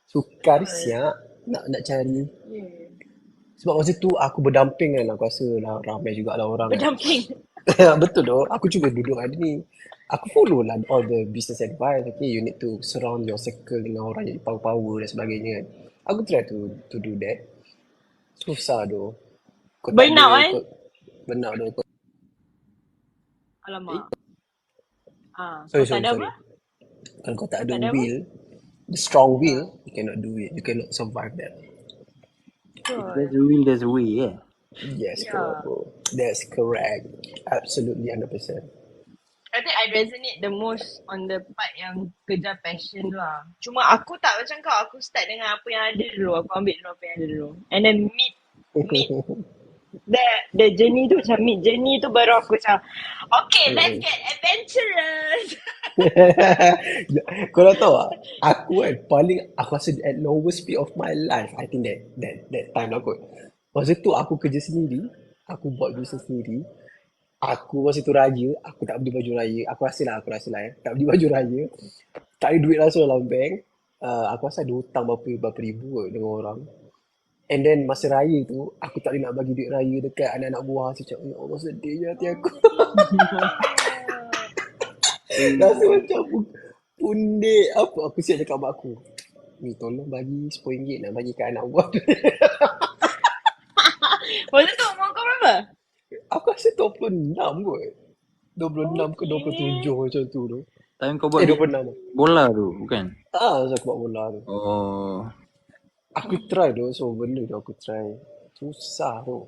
Sukar siap nak cari. Sebab masa tu aku berdamping kan, aku rasa lah ramai jugalah orang. Berdamping. Betul doh. Aku cuba duduk ada ni. Aku follow lah all the business advice. Okay, you need to surround your circle dengan orang yang power dan sebagainya kan. Aku try to do that. Susah doh. Burnout kan? Burnout doh. Alamak. Sorry. Apa? Kalau kau tak ada will, the strong will, you cannot do it. You cannot survive that. If there's a will, there's a way, yeah. Yes, correct, Yeah. bro. That's correct. Absolutely 100%. I think I resonate the most on the part yang kejar passion lah. Cuma aku tak macam kau. Aku start dengan apa yang ada dulu. Aku ambil dulu apa yang ada dulu. And then meet the journey tu macam mid journey tu baru aku macam okay, let's get adventurous. Kau dah tahu tak? Aku kan paling aku rasa at lowest speed of my life. I think that time lah kot. Masa tu aku kerja sendiri, aku buat bisnes sendiri. Aku masa tu raya, aku tak beli baju raya. Aku rasa lah tak beli baju raya. Tak ada duit langsung dalam bank. Aku rasa ada hutang berapa ribu kot dengan orang. And then masa raya tu, aku tak boleh nak bagi duit raya dekat anak-anak buah. Saya cakap, ya Allah sedihnya hati aku. Rasa macam pundik. Apa aku siap cakap mak aku. Ni tolong bagi RM10 nak bagi kat anak buah. Masa tu umur kau berapa? Aku rasa 26 kot. 26 ke 27 macam tu. Time kau buat 26. bola tu, bukan? Masa aku buat bola tu. Oh. Aku try tu, so benda tu aku try. Susah tu.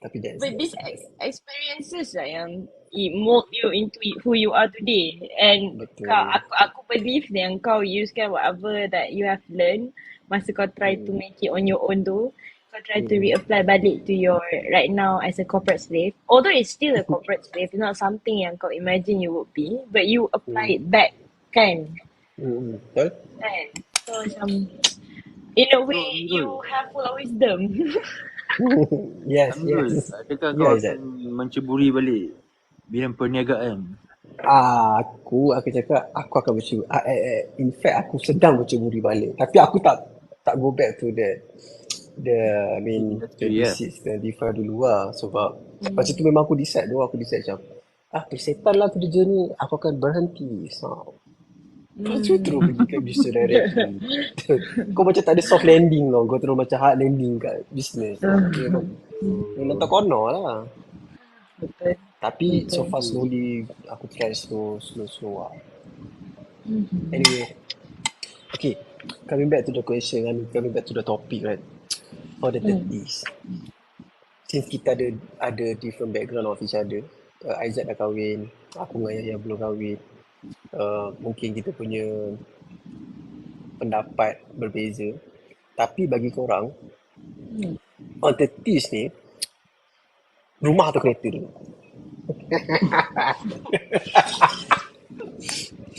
Tapi But these experiences lah yang it mold you into who you are today. And Betul. aku believe yang kau usekan whatever that you have learned masa kau try to make it on your own tu. Kau try to reapply balik to your right now as a corporate slave. Although it's still a corporate slave, it's not something yang kau imagine you would be. But you apply it back, kan? Betul? Kan? So macam, in a way, you have full of wisdom. Yes. Adakah kau akan menceburi balik bidang perniagaan? Aku cakap aku akan berceburi. In fact aku sedang berceburi balik. Tapi aku tak go back to the 26, 25 dulu lah. Sebab masa tu memang aku decide macam persetan lah kerja ni, aku akan berhenti. Kau terus pergi kat business directly. Kau macam tak ada soft landing tau. Kau terus macam hard landing kat business. Memang tak kono lah. Betul. Tapi so far slowly aku try slow lah. Anyway, okay, coming back to the question, coming back to the topic, right? For the 30's, since kita ada different background of each other. Aizat dah kahwin, aku dengan Yaya belum kahwin. Mungkin kita punya pendapat berbeza. Tapi bagi korang, on 30's ni, rumah atau kereta dulu?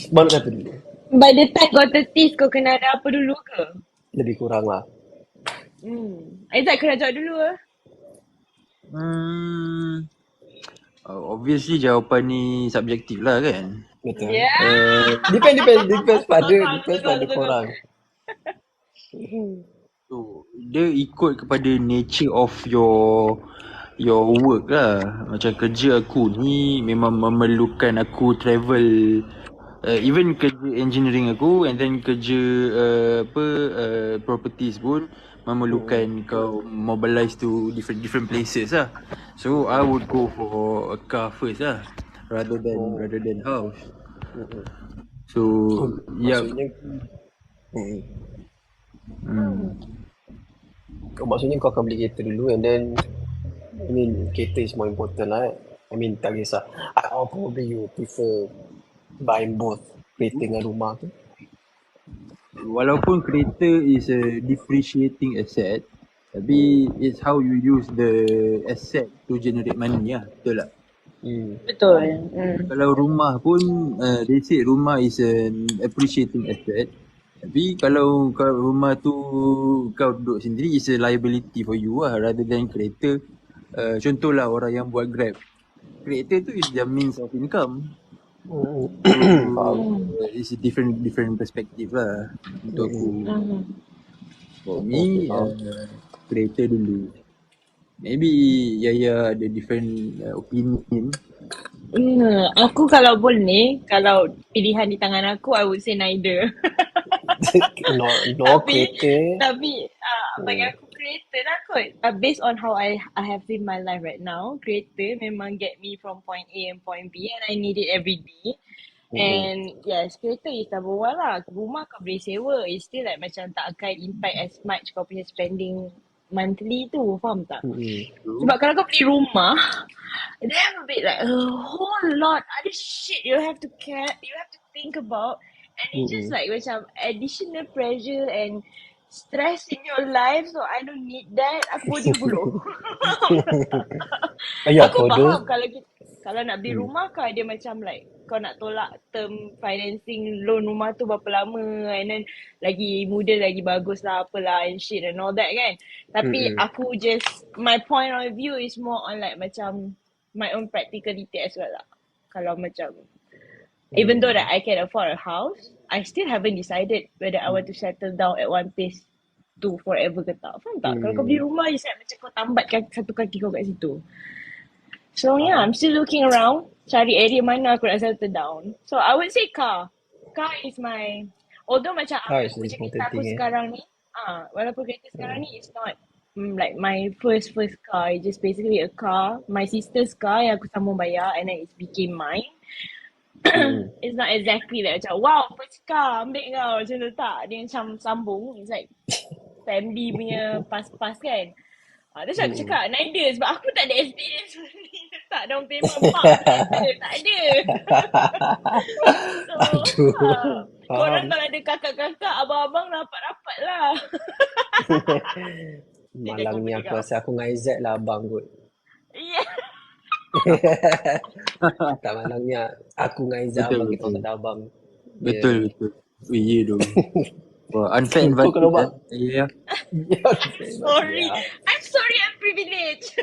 Mana satu dulu? By the time kau 30's, kau kena ada apa dulu ke? Lebih kurang lah. Aizat kena jawab dulu ke? Obviously jawapan ni subjektif lah kan. Betul. Depends pada korang. So, dia ikut kepada nature of your work lah. Macam kerja aku ni memang memerlukan aku travel, even kerja engineering aku, and then kerja properties pun memerlukan kau mobilize to different places lah. So I would go for a car first lah, rather than house. So maksudnya kau akan beli kereta dulu, and then kereta is more important lah. Tak kisah. Or probably you prefer buying both, kereta dengan rumah tu. Walaupun kereta is a depreciating asset, tapi it's how you use the asset to generate money lah. Betul tak? Betul. Kalau rumah pun, they say rumah is an appreciating asset. Tapi kalau rumah tu kau duduk sendiri, is a liability for you lah, rather than kereta. Contohlah orang yang buat Grab, kereta tu is their means of income. It's a different perspective lah untuk aku. For me, kereta dulu. Maybe Yaya ada different opinion. Aku kalau boleh, kalau pilihan di tangan aku, I would say neither. Kereta. Tapi bagi aku kereta lah kot. Based on how I have lived my life right now, kereta memang get me from point A and point B, and I need it every day. And yes, kereta is number one lah. Rumah kau boleh sewa, it's still like macam tak akan impact as much kau punya spending monthly tu, faham tak? Mm-mm. Sebab kalau kau beli rumah, they have a bit like a whole lot other shit you have to think about, and it's just like macam additional pressure and stress in your life. So I don't need that. Aku body dulu. Ya, Aku faham kodoh. kalau nak beli rumah kan dia macam like kau nak tolak term financing loan rumah tu berapa lama, and then lagi muda lagi bagus lah apalah and shit and all that kan. Tapi aku just, my point of view is more on like macam my own practicality as well lah. Kalau macam even though that I can afford a house, I still haven't decided whether I want to settle down at one place to forever ke tak. Faham tak? Kalau kau beli rumah, you set macam kau tambatkan satu kaki kau kat situ. So yeah, I'm still looking around, cari area mana aku nak settle down. So I would say car. Car is my, although macam Car is the macam important kereta aku thing, sekarang ni, walaupun kereta sekarang ni it's not like my first car. It's just basically a car, my sister's car yang aku sambung bayar, and then it became mine. It's not exactly like macam wow first car ambil kau macam tu, tak. Dia macam sambung. It's like family punya pas-pas kan. That's why aku cakap neither, sebab aku tak ada experience ni. Tak down payment tak ada. So korang kalau ada kakak-kakak, abang-abang rapat-rapat lah. Malangnya aku rasa aku dengan Aizat lah abang kot. Yeah. Tak, malangnya aku dengan Aizat abang, kita tak ada abang. Betul. Ya tu. Wah, unfair advantage. Kalau abang. Ya. Sorry. I'm sorry, I'm privileged.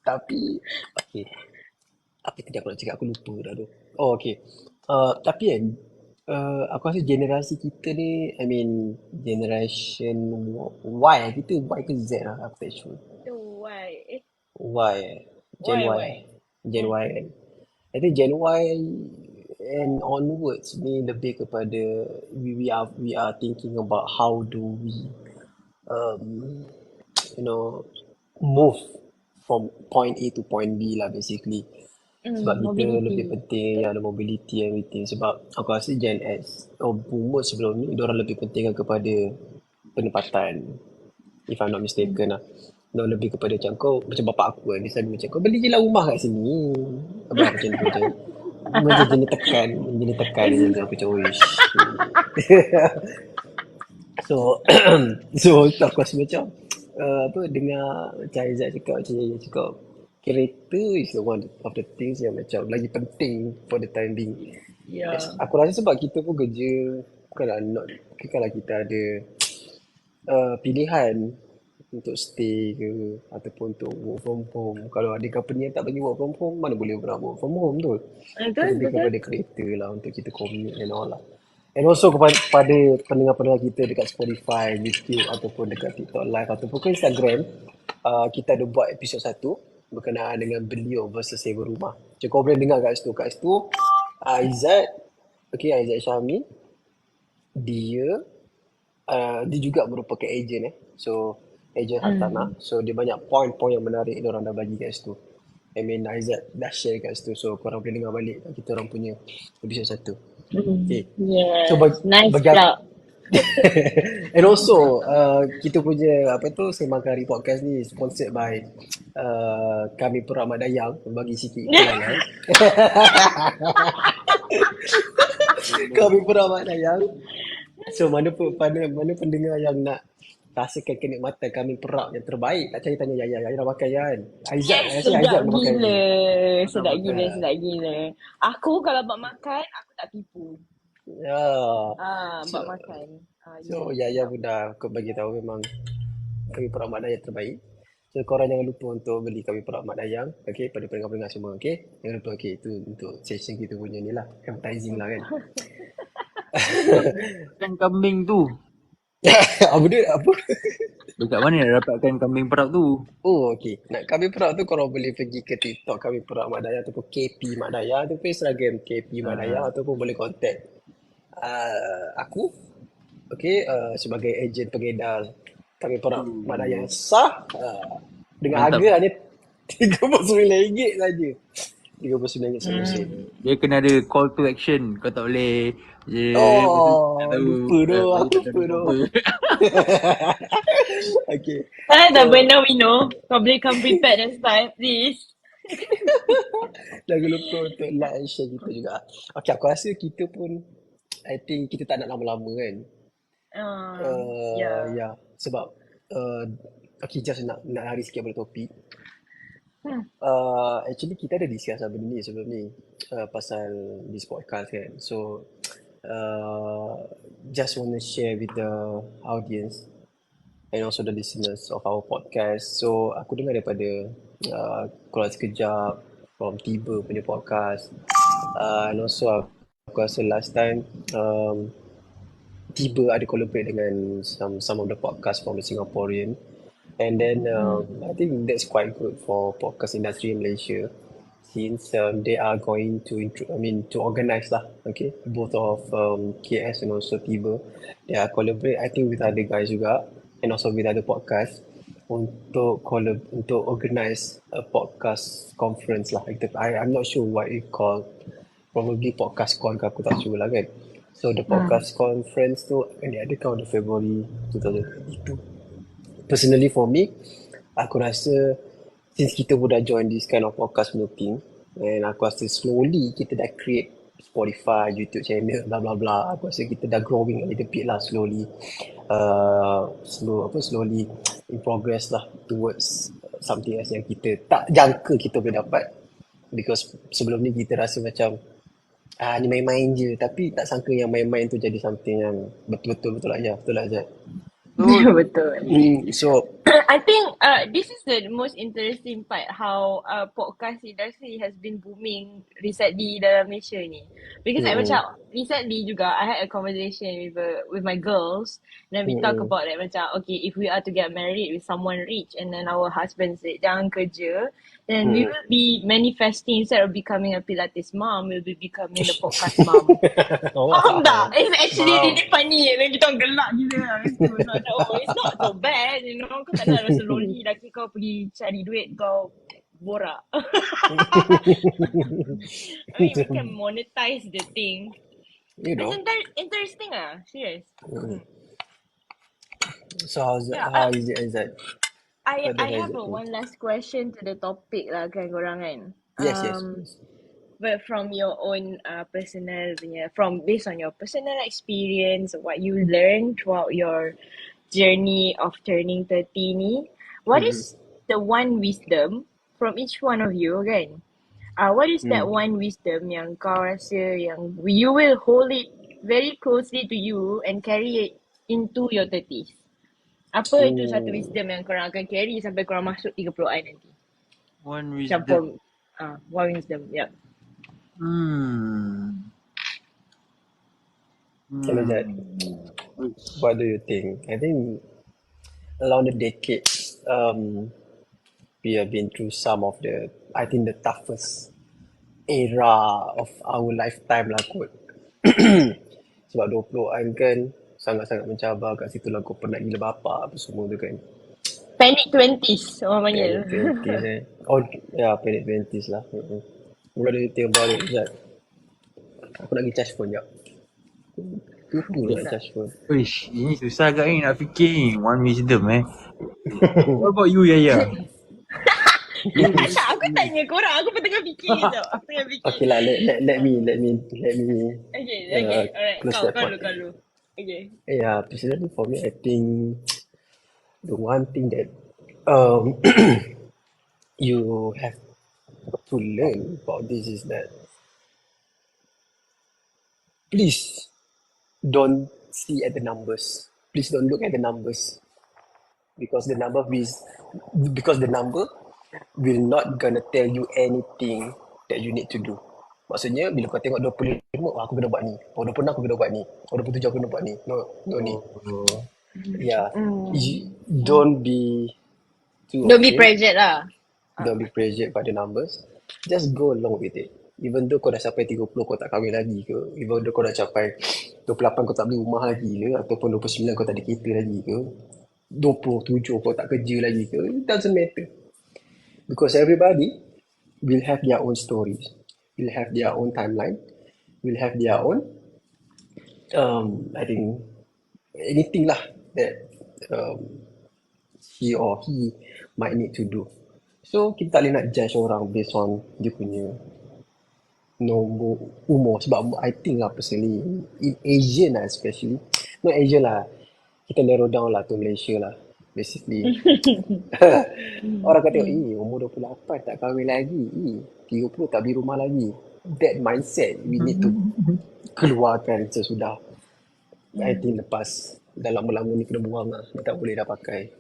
Tapi okay. Apa tadi aku nak cakap, aku lupa dah tu. Oh okay. Tapi kan aku rasa generasi kita ni, I mean generation Y kita, Y ke Z lah, aku tak sure. Why? Y. Gen Y. Gen Y kan. I think Gen Y and onwards ni lebih kepada we are thinking about how do we move from point A to point B lah basically. Sebab kita lebih penting the mobility everything. Sebab aku rasa Gen X umur sebelum ni diorang lebih pentingkan kepada penempatan, if I'm not mistaken lah. Diorang lebih kepada macam kau, macam bapak aku kan, dia selalu macam kau beli je lah rumah kat sini abang, macam tu macam jenis tekan macam tu. Aku macam wish. So aku rasa macam dengar macam Aizat cakap, macam Yaya cakap, kereta is one of the things yang macam lagi penting for the time being. Yeah. Aku rasa sebab kita pun kerja, bukanlah kita ada pilihan untuk stay ke ataupun untuk work from home. Kalau ada company yang tak bagi work from home, mana boleh nak work from home tu. Lebih kepada kereta lah untuk kita commute and all lah. And also kepada pendengar-pendengar kita dekat Spotify, YouTube ataupun dekat TikTok Live ataupun ke Instagram, kita ada buat episod 1 berkenaan dengan beliau versus sewa rumah. Macam kau boleh dengar kat situ. Aizat, Aizat Syahmi, dia juga merupakan ejen So ejen hartanah. So dia banyak point-point yang menarik dia orang dah bagi kat situ. I mean Aizat dah share kat situ. So korang boleh dengar balik kita orang punya episod 1. Okay. Yeah. So Nice pula. And also kita punya Sembang Karee Podcast ni sponsored by kami Peramat Dayang, bagi sikit iklan kami Peramat Dayang. So mana pendengar yang nak rasakan kenikmatan kami perak yang terbaik, tak cari tanya Yaya dah makan kan. Aizat Sedap makan gila. Sedap gila. Aku kalau buat makan, aku tak tipu. Buat makan. So Yaya pun dah bagi tahu memang kami Peramat Dayang terbaik. So korang jangan lupa untuk beli kami Peramat Dayang, okay, pada pendengar-pendengar semua, okay. Jangan lupa, okay, itu untuk session kita punya ni lah, advertising lah kan. Kan kambing tu. Apa dia? Dekat mana nak dapatkan kambing perap tu? Oh, okay. Nak kambing perap tu korang boleh pergi ke TikTok kami Peramat Dayang ataupun KP Mak Dayang ataupun Instagram KP Mak Dayang ataupun boleh contact aku, okay, sebagai ejen pengedar kami Peramat Dayang sah dengan harga hanya RM39 saja. RM39 episod. Dia kena ada call to action. Kau tak boleh Oh, tak tahu. lupa doh. Aku Tak lupa doh. Okay. Dah benar we know. Kau boleh come prepared next time, please. Jangan lupa untuk like and share kita juga. Okay, aku rasa kita pun, I think kita tak nak lama-lama kan. Ya, sebab okay, just nak lari sikit pada topik. Actually kita ada discuss benda ni sebelum ni, pasal this podcast kan. So just want to share with the audience and also the listeners of our podcast. So aku dengar daripada Keluar Sekejap from Tiba punya podcast, and also aku rasa last time Tiba ada collaborate dengan some of the podcast from the Singaporean. And then I think that's quite good for podcast industry in Malaysia, since they are going to organize lah, okay, both of KS and also Tiba. They are collaborate, I think, with other guys juga, and also with other podcasts untuk organize a podcast conference lah. I'm not sure what it called, probably podcast con ke aku tak sure lah kan. So the podcast conference tu akan diadakan on February 2022. Personally for me, aku rasa since kita pun dah join this kind of podcast meeting, and aku rasa slowly kita dah create Spotify, YouTube channel, bla bla bla. Aku rasa kita dah growing a little bit lah slowly. Slowly in progress lah towards something else yang kita tak jangka kita boleh dapat. Because sebelum ni kita rasa macam ni main-main je, tapi tak sangka yang main-main tu jadi something yang betul lah ya. Betul lah Aizat. Betul. So I think this is the most interesting part, how podcast industry has been booming recently dalam Malaysia ni. Because I macam recently juga I had a conversation with my girls, and then we talk about like macam, okay, if we are to get married with someone rich and then our husband said jangan kerja, then we will be manifesting, instead of becoming a Pilates mom, we'll be becoming the podcast mom. Faham tak? It's actually really funny. And then kita orang gelak gila lah. It's not so bad, you know. Kau tak nak rasa lonely lagi kau pergi cari duit, kau borak. I mean, we can monetize the thing. you know. It's interesting ah, serious. So how is it, Aizat? I have one last question to the topic lah kan korang kan. Yes. But from your own personal, based on your personal experience, what you learned throughout your journey of turning 30 ni, what is the one wisdom from each one of you kan? What is that one wisdom yang kau rasa yang you will hold it very closely to you and carry it into your 30s? Apa itu satu wisdom yang korang akan carry sampai korang masuk 30-an nanti? One wisdom. One wisdom, yeah. Aizat, what do you think? I think along the decades, we have been through some of the toughest era of our lifetime lah kot. Sebab 20-an kan sangat-sangat mencabar. Kat situ lah kau penat gila bapa apa semua tu kan. Panic 20s orang panggil. Panic 20s Oh ya, Panic 20s lah. What do you think about it, Aizat? Aku nak pergi charge phone jap. Lupa nak charge phone. Uish, ini susah agak ni nak fikir ni. One wisdom What about you, Yaya? Tak, aku tanya korang. Aku pun tengah fikir je. Aku tengah fikir. Okay lah, let me Okay, alright. close that Kau part. dulu. Okay. Yeah, personally for me, I think the one thing that you have to learn about this is that please don't see at the numbers. Please don't look at the numbers, because the number will not gonna tell you anything that you need to do. Maksudnya bila kau tengok 25, aku kena buat ni. 26 aku kena buat ni. 27 aku kena buat ni. No need. Yeah. Don't be pressured lah. Don't be pressured by the numbers. Just go along with it. Even though kau dah sampai 30 kau tak kahwin lagi ke, even though kau dah capai 28 kau tak beli rumah lagi ke, ataupun 29 kau tak ada kereta lagi ke, 27 kau tak kerja lagi ke, it doesn't matter. Because everybody will have their own stories, will have their own timeline, will have their own, I think, anything lah that she or he might need to do. So, kita tak boleh nak judge orang based on dia punya nombor umur. Sebab I think lah personally, in Asian lah especially, not Asia lah, kita narrow down lah to Malaysia lah. Basically, orang kata, umur 28 tak kahwin lagi, 30 tak beli rumah lagi. That mindset we need to keluarkan sesudah. I think lepas dah lama-lama ni kena buang lah. Dia tak boleh dah pakai.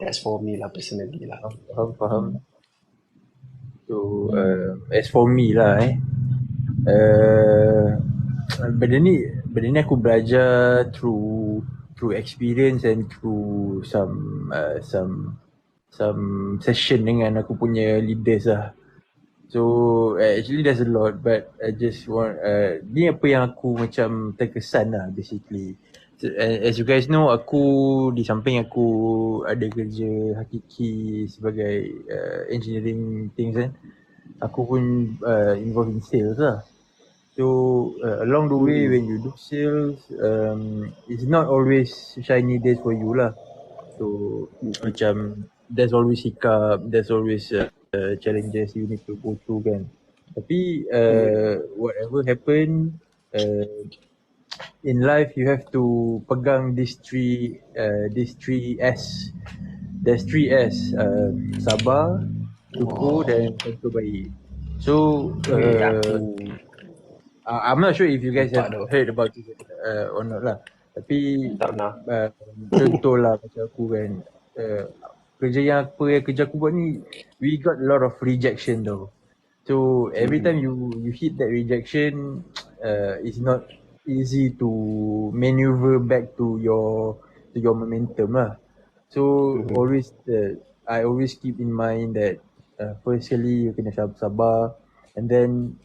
That's for me lah personally lah. Faham. So as for me lah benda ni aku belajar through experience and through some session dengan aku punya leaders lah. So actually there's a lot, but I just want ni apa yang aku macam terkesan lah basically. So, as you guys know, aku di samping aku ada kerja hakiki sebagai engineering things kan, aku pun involved in sales lah. So along the way when you do sales, it's not always shiny days for you lah. So macam there's always hiccup, there's always challenges you need to go through kan. Tapi whatever happen in life, you have to pegang these three S. There's 3S, sabar, syukur dan tentu baik. So I'm not sure if you guys have heard about it or not lah. Tapi contoh lah macam aku kan, kerja aku buat ni, we got a lot of rejection though. So every time you hit that rejection, it's not easy to maneuver back to your momentum lah. So I always keep in mind that firstly you kena sabar, and then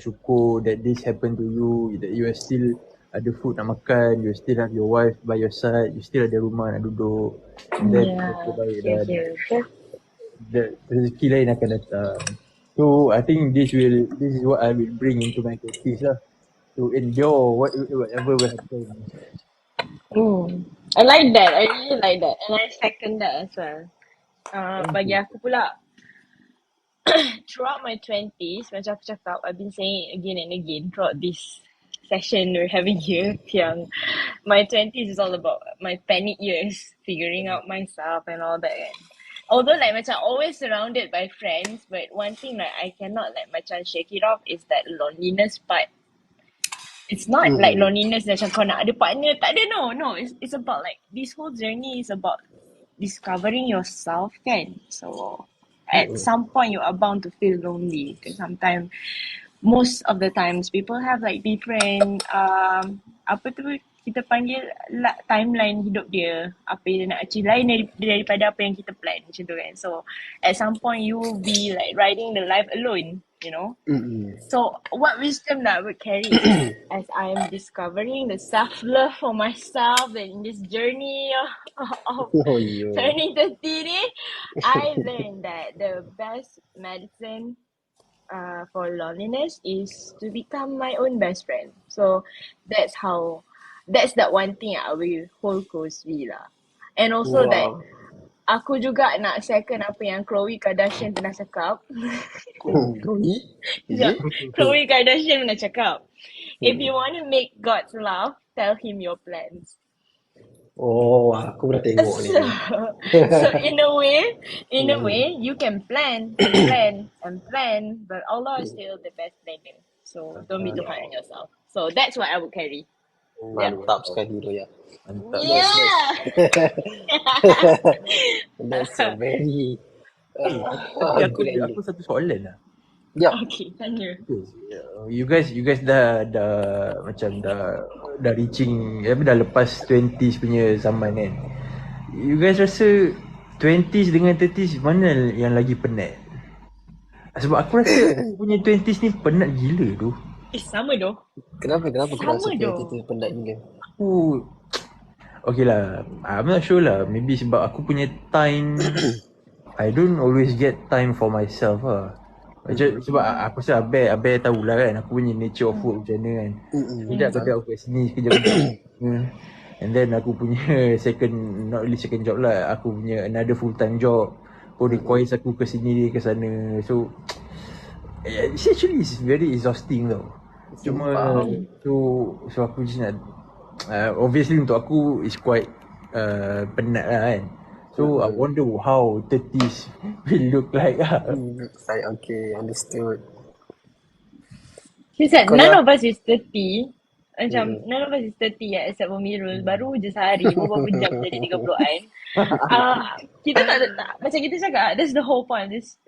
syukur that this happened to you, that you are still ada food nak makan, you still have your wife by your side, you still ada rumah nak duduk, and then baik dan rezeki lain akan datang. So I think this is what I will bring into my 30's lah, to endure whatever will happen. I like that. I really like that, and I second that as well. Bagi aku pula, throughout my 20s, macam aku cakap, I've been saying it again and again throughout this session we're having here, yang my 20s is all about my panic years, figuring out myself and all that kan. Although like macam always surrounded by friends, but one thing like I cannot like macam shake it off is that loneliness part. It's not like loneliness macam kau nak ada partner, tak ada, no. It's about like, this whole journey is about discovering yourself kan. So at some point you are bound to feel lonely, because sometimes, most of the times, people have like different kita panggil timeline hidup dia, apa yang dia nak achieve lain daripada apa yang kita plan macam tu kan. So at some point you will be like riding the life alone, you know. So what wisdom that I would carry as I am discovering the self-love for myself, and in this journey of turning 30 ni, I learned that the best medicine for loneliness is to become my own best friend. So that's that one thing I will hold closely lah. And also that aku juga nak second apa yang Khloe Kardashian pernah cakap. Khloe Kardashian pernah cakap, if you want to make God laugh, tell him your plans. Aku pernah tengok ni. So in a way, you can plan, but Allah is still the best planner. So don't be too hard on yourself. So that's what I would carry. Mantap sekali tu ya. Mantap. Yeah. That's a very aku satu soalan lah. Okay, tanya. You guys dah macam dah reaching, dah lepas 20s punya zaman kan. You guys rasa 20s dengan 30s mana yang lagi penat? Sebab aku rasa aku punya 20s ni penat gila tu. Sama doh. Kenapa kau rasa doh. kita penat gila? Okay lah, I'm not sure lah. Maybe sebab aku punya time I don't always get time for myself lah. Macam sebab aku rasa Abel tahulah kan aku punya nature of work macam mana kan. Sekejap aku kat sini, sekejap aku kat sini. And then aku punya not really second job lah, aku punya another full time job pun requires aku ke sini ke sana. So it's very exhausting tau. Cuma so aku just nak obviously untuk aku is quite penat lah kan. So I wonder how 30's will look like lah. Like, okay, understood. She said none of us is 30. Macam none of us is 30 ya, except for Amerul. Baru je sehari, beberapa jam jadi 30-an. Kita tak macam kita cakap, that's the whole point this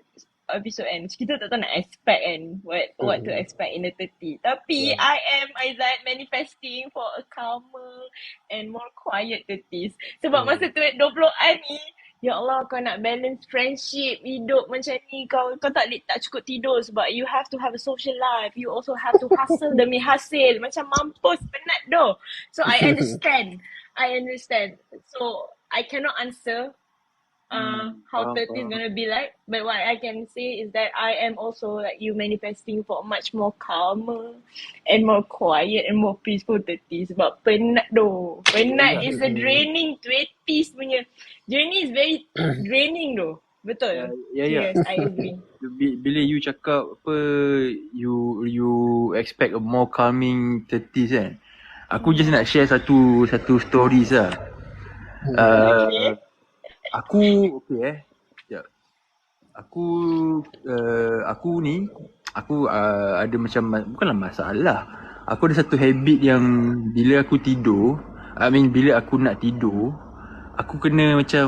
episode kan. Kita tak tahu nak expect kan, what to expect in the 30. Tapi I am Aizat manifesting for a calmer and more quiet 30's. Sebab masa 20-an ni, ya Allah, kau nak balance friendship, hidup macam ni, kau tak cukup tidur sebab you have to have a social life. You also have to hustle demi hasil. Macam mampus, penat doh. So I understand. So I cannot answer how 30 is gonna be like, but what I can say is that I am also like you manifesting for a much more calmer and more quiet and more peaceful 30 sebab penat doh. Penat is a draining 20s punya journey is very draining doh. Betul? Yeah. Yes, I agree. Bila you cakap apa you expect a more calming 30s kan, aku just nak share satu stories lah. Aku sekejap. Aku ada macam, bukanlah masalah. Aku ada satu habit yang bila aku tidur, bila aku nak tidur, aku kena macam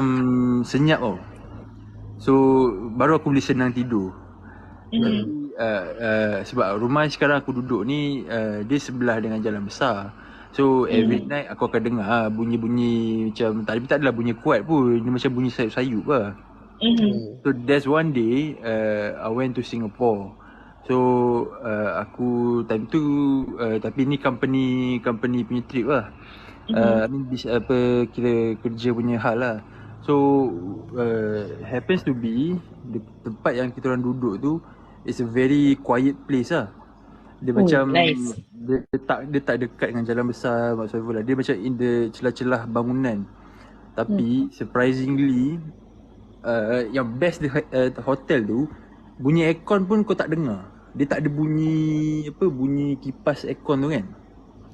senyap tau. So baru aku boleh senang tidur. Tapi sebab rumah sekarang aku duduk ni dia sebelah dengan jalan besar. So every night aku akan dengar bunyi-bunyi macam tak adalah bunyi kuat pun, dia macam bunyi sayup-sayup lah. So there's one day I went to Singapore. So aku time tu tapi ni company punya trip lah. Kira kerja punya hal lah. So happens to be the tempat yang kita orang duduk tu is a very quiet place lah. Dia macam nice. dia tak dekat dengan jalan besar whatsoever lah. Dia macam in the celah-celah bangunan. Tapi surprisingly yang best di hotel tu, bunyi aircon pun kau tak dengar. Dia tak ada bunyi bunyi kipas aircon tu kan.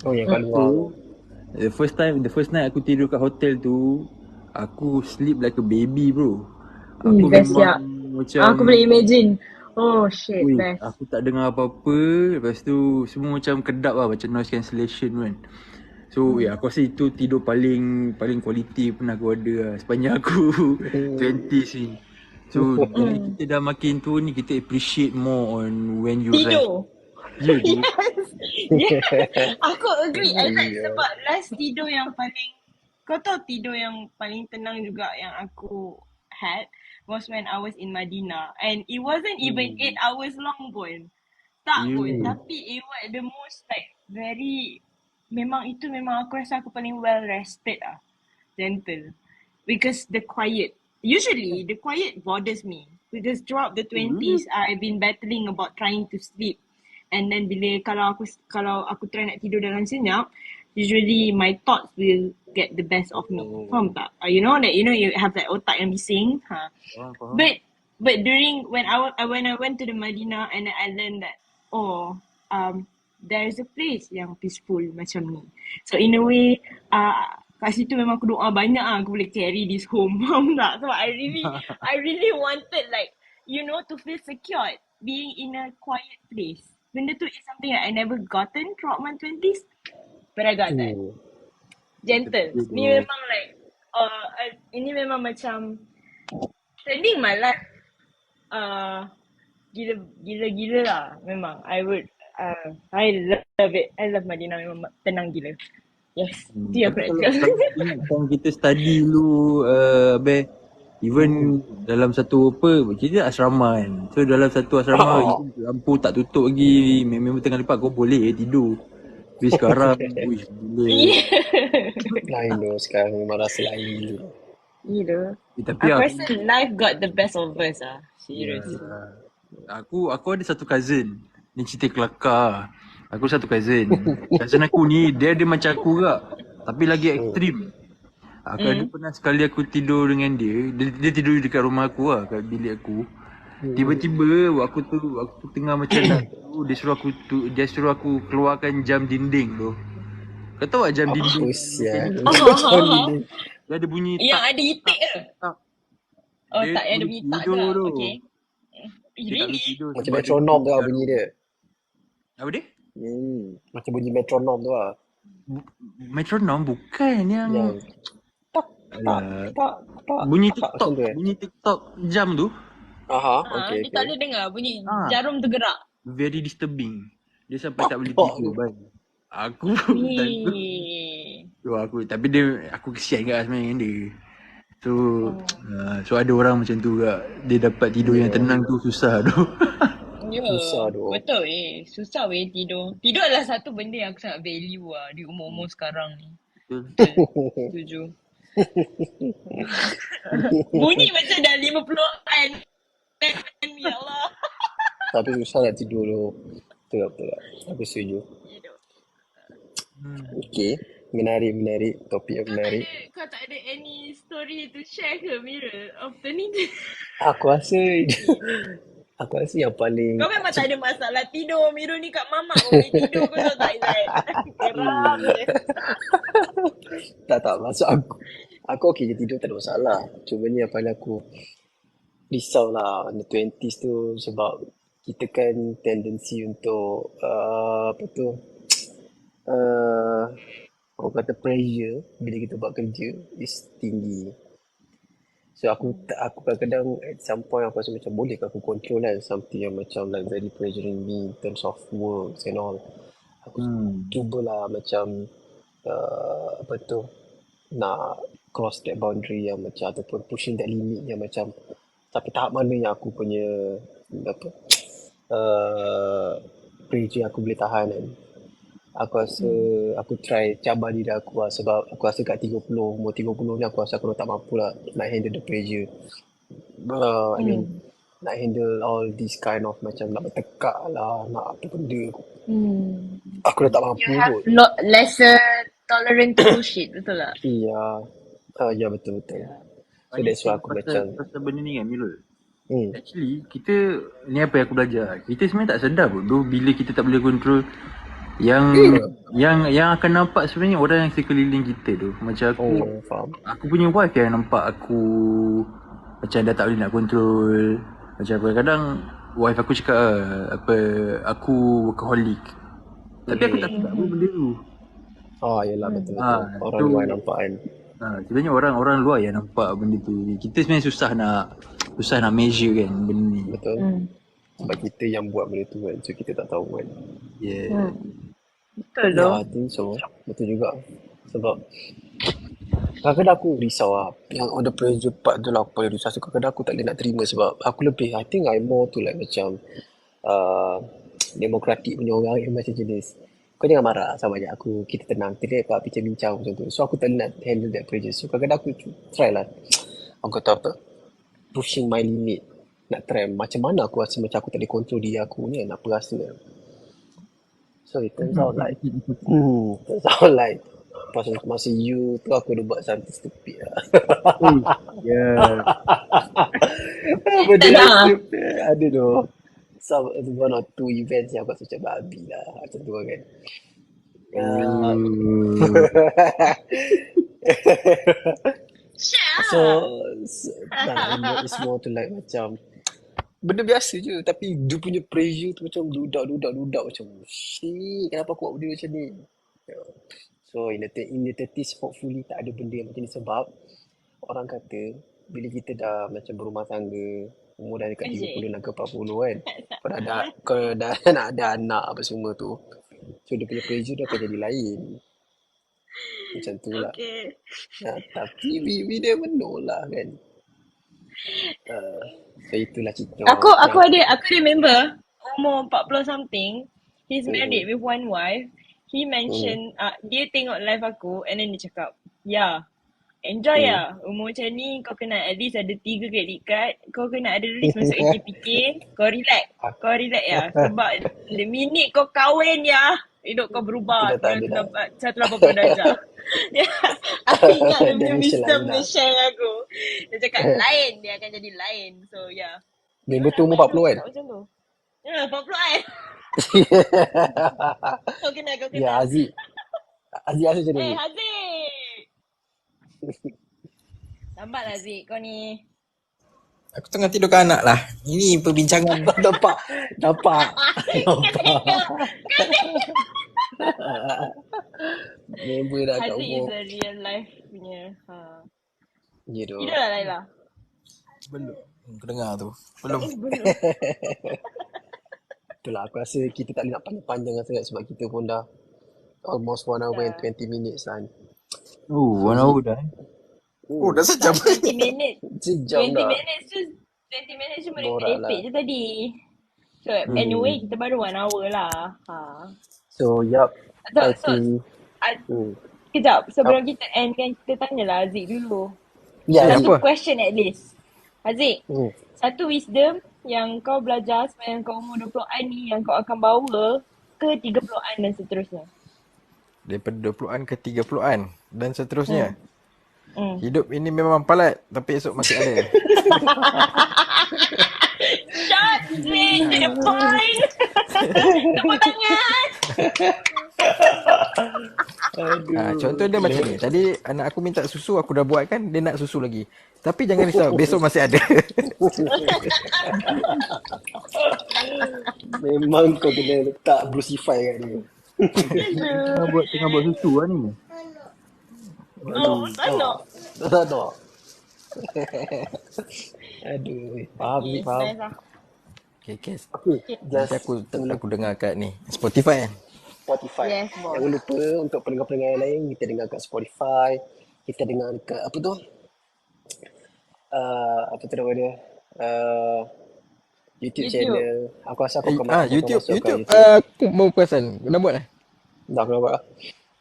Oh yang keluar. The first night aku tidur kat hotel tu, aku sleep like a baby bro. Aku memang macam aku boleh imagine. Oh shit, best. Aku tak dengar apa-apa. Lepas tu semua macam kedap lah, macam noise cancellation kan. So aku rasa itu tidur paling quality pernah aku ada lah, sepanjang aku 20s ni. So bila kita dah makin tu ni, kita appreciate more on when you tidur. Rest. Yes. Aku agree. Sebab last tidur yang paling, kau tahu tidur yang paling tenang juga yang aku had was when I was in Madinah, and it wasn't even 8 hours long pun. Tak pun, tapi it was the most like very, memang aku rasa aku paling well rested lah. Gentle. Because the quiet, usually the quiet bothers me. Because throughout the 20s, I've been battling about trying to sleep. And then kalau aku try nak tidur dalam senyap, usually my thoughts will get the best of me. Faham tak? You know you have that otak yang bising. But during when I went to the Madinah, and I learned that there is a place yang peaceful macam ni. So in a way, kat situ memang aku doa banyak aku boleh carry this home. Faham tak? So I really wanted like to feel secure being in a quiet place. Benda tu is something that I never gotten throughout my 20s. But I got that. Gentle. Ni memang like ini memang macam spending my life gila-gila lah. Memang I love it. I love Madinah, memang tenang gila. Yes. Dia aku nak cakap. Kalau kita study dulu even dalam satu kita asrama kan. So dalam satu asrama lampu tak tutup lagi, memang tengah lepak kau boleh tidur. Tapi sekarang gila. Lain tu sekarang, memang rasa lain dulu. Gila. Tapi Aku rasa life got the best of us lah. ya, Serius. aku ada satu cousin. Ni cerita kelakar. Aku satu cousin. Cousin aku ni dia macam aku juga, tapi lagi ekstrim. Ada pernah sekali aku tidur dengan dia tidur dekat rumah aku lah, kat bilik aku. Tiba-tiba aku tengah macam nak tidur, dia suruh aku keluarkan jam dinding tu. Kau tahu tak jam dinding? Apa sial? Dia ada bunyi Yang ada itik ke? tak. Oh Dia tak, yang ada boleh bunyi tak tidur ke? tu. Okay. Dia tak boleh Really? tidur Macam sebab metronom tu lah dia bunyi dia. Apa dia? Macam bunyi metronom tu lah. Metronom bukan yang Tak, Alah. tak. Bunyi tak, TikTok, macam tu, bunyi TikTok jam tu Okay. Dia tak boleh dengar bunyi Ah. jarum tergerak. very disturbing. Dia sampai tak boleh tidur bang. Aku tapi aku kesian kat sebenarnya dengan dia. So ada orang macam tu juga. Dia dapat tidur yang tenang tu susah tu. Ya, Susah tu. betul susah tidur. Tidur adalah satu benda yang aku sangat value lah di umur-umur sekarang ni. Betul. Setuju. Bunyi macam dah 50-an. Ya Allah. Tapi susah nak tidur tu. Betul lah. Aku setuju. Okay. Menarik. Topik yang menarik. Kau tak ada any story to share ke, Mira? After ni. Aku rasa yang paling Kau memang tak ada masalah tidur. Mira ni kat mamak pun boleh tidur. Kau tahu tak, Aizat? Geram je. tak maksud aku okey je tidur, tak ada masalah. Cuma ni yang paling aku risau lah on the 20s tu, sebab kita kan tendensi untuk orang kata pressure bila kita buat kerja is tinggi. So aku kadang-kadang at some point aku rasa macam boleh ke aku control kan something yang macam like very pressuring me in terms of work and all. Aku cubalah macam nak cross that boundary yang macam, ataupun pushing that limit yang macam sampai tahap mana yang aku punya pressure aku boleh tahan kan. Aku rasa aku try cabar diri aku lah, sebab aku rasa kat umur 30 ni aku rasa aku dah tak mampu lah nak handle the pressure. I mean nak handle all this kind of macam nak bertekak lah, nak apa benda. Aku dah tak mampu You have kot. lesser tolerant to bullshit, betul tak? Ya betul. So that's why aku macam pasal benda ni kan Mirul. Actually kita ni apa yang aku belajar, kita sebenarnya tak sedar pun bila kita tak boleh control yang akan nampak sebenarnya orang yang sekeliling kita tu. Macam aku punya wife yang nampak aku macam dah tak boleh nak control. Macam kadang-kadang wife aku cakap aku workaholic, tapi aku tak sedar pun benda tu. Yelah betul. Orang luar nampak kan. Sebenarnya orang luar yang nampak benda tu. Kita sebenarnya susah nak measure kan benda ni. Betul. Sebab kita yang buat benda tu kan, so kita tak tahu kan. Betul tu. I think so. Betul juga. Sebab kadang-kadang aku risau lah. Yang on the pressure part tu lah aku paling risau. So kadang-kadang aku tak boleh nak terima, sebab aku lebih, I think I'm more to like macam demokratik punya orang yang macam jenis, kau jangan marah sama je aku, kita tenang, kita dapat bincang-bincang macam tu. So aku tak boleh nak handle that pressure. So kadang-kadang aku try lah, aku kata pushing my limit, nak try macam mana aku rasa macam aku tak boleh control diri aku ni, nak perasa. So it turns out like masa you tu aku dah buat something stupid lah. Benda stupid ada tu. One or two events yang aku rasa macam babi lah, macam tu kan. So it's more to like macam benda biasa je, tapi dia punya pressure tu macam dudak macam shit, kenapa aku buat benda macam ni. So in the 30s hopefully tak ada benda yang macam ni, sebab orang kata bila kita dah macam berumah tangga, umur dah dekat 30 nak ke 40 kan, kau dah nak ada anak apa semua tu, so dia punya pressure dah akan jadi lain. Macam tu lah. Tapi we never know lah kan. So itulah cerita. Aku ada member umur 40 something. He's married with one wife. He mentioned dia tengok live aku and then dia cakap, Enjoy lah. Umur macam ni kau kena at least ada 3 credit card. Kau kena ada risk masuk ATPK. Kau relax. Kau relax ya. Sebab the minute kau kahwin ya, hidup kau berubah. Dah tak ada dah. Dapat 180 darjah. Ya, aku ingat dia punya Definition wisdom lain dia lah. share dengan aku. Dia cakap lain, dia akan jadi lain. So yeah. Member tu umur 40 kan? Macam tu. Ya, 40 kan? Kau kena. Ya, Haziq rasa macam ni. Haziq! Lambat lah Haziq, kau ni. Aku tengah tidurkan anak lah. Ini perbincangan. Nampak. Member dah kat Haziq is umur. a real life punya. Ya tu. Tidur lah Laila. Belum. Aku dengar tu. Belum. Belum. Itulah aku rasa kita tak boleh nak panjang-panjang sangat sebab kita pun dah almost 1 hour and 20 minutes lah. Oh, 1 hour dah. Oh, dah sejam. 20 minit. Sejam 20 dah. minutes tu Borak merepek-repek lah. je tadi. So anyway, kita baru 1 hour lah. So yup, I So, think kejap, sebelum kita end kan, kita tanyalah Haziq dulu. ya, Satu apa? question at least. Haziq, Hmm. satu wisdom yang kau belajar sepanjang kau umur 20-an ni yang kau akan bawa ke 30-an dan seterusnya. Daripada 20-an ke 30-an dan seterusnya. Hidup Hidup ini memang palat, tapi esok masih ada. shot straight to the point. Tepuk tangan. Contoh dia macam ni. Tadi anak aku minta susu, aku dah buat kan. Dia nak susu lagi. Tapi jangan risau, besok masih ada. Memang kau kena letak Brucify kat dia. Tengah buat susu lah ni. Oh, tak nak. Tak tahu. Aduh, faham. Nice lah. Okay. Okay, Nanti just aku dengar kat ni Spotify kan. Spotify. Yes, boss. Jangan lupa untuk pendengar-pendengar yang lain, kita dengar kat Spotify, kita dengar dekat apa tu? Apa tu nama dia? YouTube channel. Aku rasa aku akan YouTube. masukkan Aku mau perasan. Nak buat lah. Dah aku nak buat lah.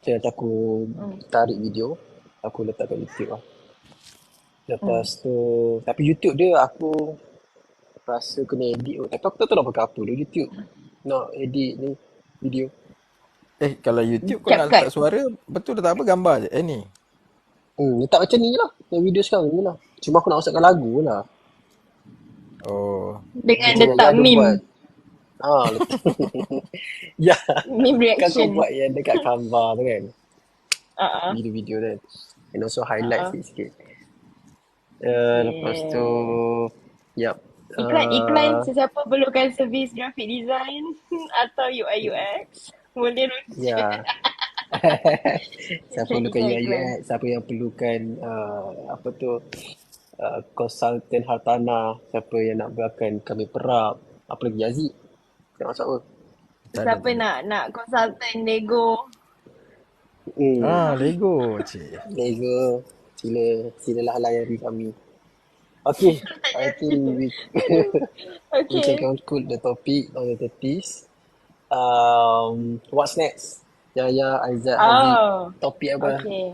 So, nanti aku tarik video, aku letak kat YouTube lah. Lepas tu, tapi YouTube dia aku rasa kena edit. Tapi aku tak tahu nak pakai apa dulu YouTube. Nak edit ni video. Kalau YouTube kau nak letak suara, betul dah tak apa, gambar je. Ni. Letak macam ni je lah. Yang video sekarang ni lah. Cuma aku nak masukkan lagu lah. Oh. Dengan Macam letak yang Yaya meme. buat. Letak. Ya. Meme Kan kau reaction. buat yang dekat Canva tu kan. Uh-uh. Video-video tu. And also highlight sikit-sikit. Lepas tu, yup. Iklan sesiapa perlukan servis graphic design atau UI UX boleh Ya. Siapa perlukan UI UX, siapa yang perlukan apa tu konsultan hartanah, siapa yang nak berakan kami perap, apa lagi Haziq? Nak masuk apa? siapa nak konsultan Lego. Lego. Cik. Lego, silalah layari kami. Okay, I think we can conclude the topic on the 30's. What's next? Yaya, Aizat, Haziq, topik apa? Okay.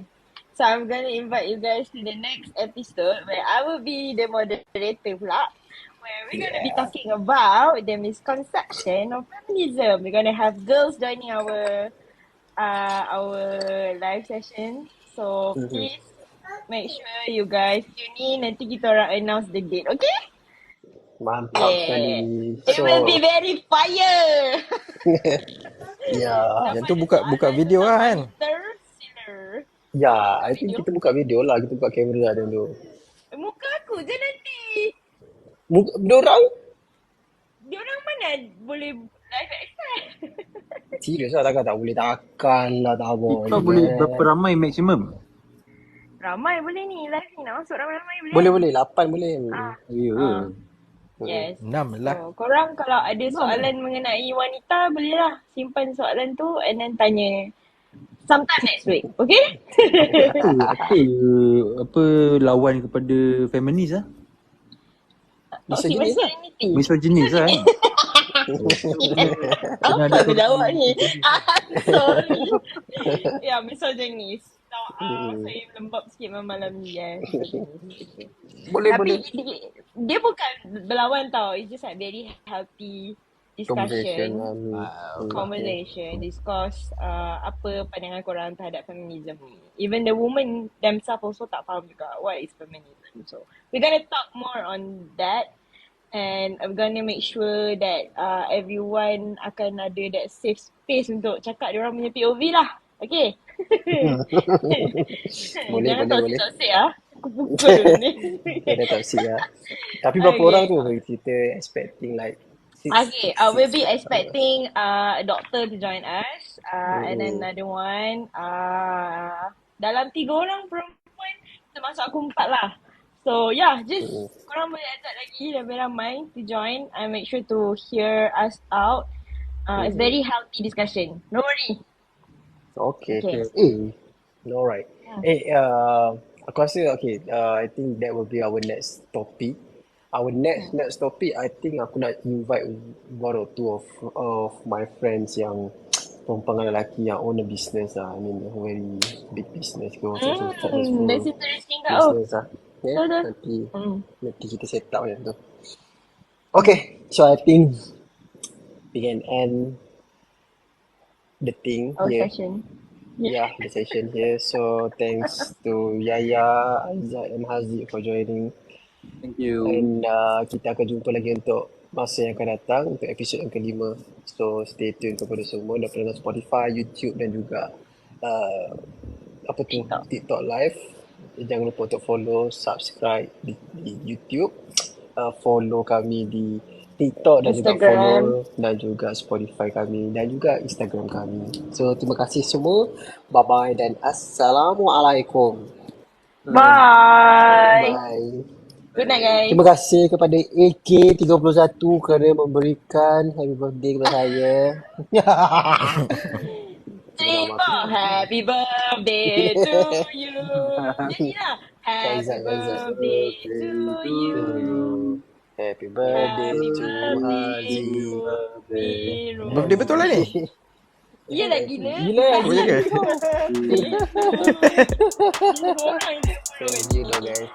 So I'm gonna invite you guys to the next episode where I will be the moderator pula. Where we're gonna be talking about the misconception of feminism. We're gonna have girls joining our live session. So please make sure you guys tune in. Nanti kita orang announce the date, okay? Mantap sekali. It will be very fire. Ya. Yang tu buka video lah kan. Ya, I think kita buka video lah. Kita buka kamera dulu. Muka aku je nanti. Diorang? Diorang mana boleh live action? Serius lah, takkan tak boleh. Takkan lah, tak boleh. Kau boleh berapa ramai maksimum? Ramai boleh ni. Live ni nak masuk ramai-ramai boleh. Boleh. 8 boleh. Ya. Yes. 6 lah. So, korang kalau ada soalan mengenai wanita, bolehlah simpan soalan tu and then tanya sometime next week. Okay? Apa lawan kepada feminis lah? Misogynis lah. Misogynis lah kan? Apa aku jawab ni? Sorry. Ya, misogynis. Saya lembab sikit malam ni Boleh. Tapi dia bukan berlawan tau. It's just like very healthy discussion. Conversation. Discuss apa pandangan korang terhadap feminism ni. Even the women themselves also tak faham juga what is feminism. So we're gonna talk more on that. And I'm gonna make sure that everyone akan ada that safe space untuk cakap diorang punya POV lah. Okay. Jangan toxic lah. Aku pukul ni. Dah toxic lah. Tapi berapa orang tu kita expecting like Okay, we'll be expecting a doctor to join us, and then another one. Dalam 3 orang perempuan, termasuk aku 4 lah. So yeah, just korang boleh ajak lagi lebih ramai to join and make sure to hear us out. It's very healthy discussion. No worry. Okay. Alright. Aku rasa I think that will be our next topic. Our next topic, I think aku nak invite one or two of my friends yang perempuan dan lelaki yang own a business lah. I mean, a very big business ke. That's interesting kau. Business lah. Nanti kita set up macam tu. Okay, so I think we can end the thing here. Session. Yeah, the session here. So thanks to Yaya, Aizat and Haziq for joining. Thank you. And kita akan jumpa lagi untuk masa yang akan datang untuk episod yang ke-5. So stay tune kepada semua daripada Spotify, YouTube dan juga TikTok live. Jangan lupa untuk follow, subscribe di YouTube, follow kami di TikTok dan Instagram. juga follow dan juga Spotify kami dan juga Instagram kami. So terima kasih semua. Bye bye dan assalamualaikum. Bye. Good night guys. Terima kasih kepada AK31 kerana memberikan happy birthday kepada saya. Happy birthday to you. Jadilah happy birthday to you. Happy birthday to Haziq. Birthday betul lah ni? Yelah gila. Oh ya ke? Thank you guys.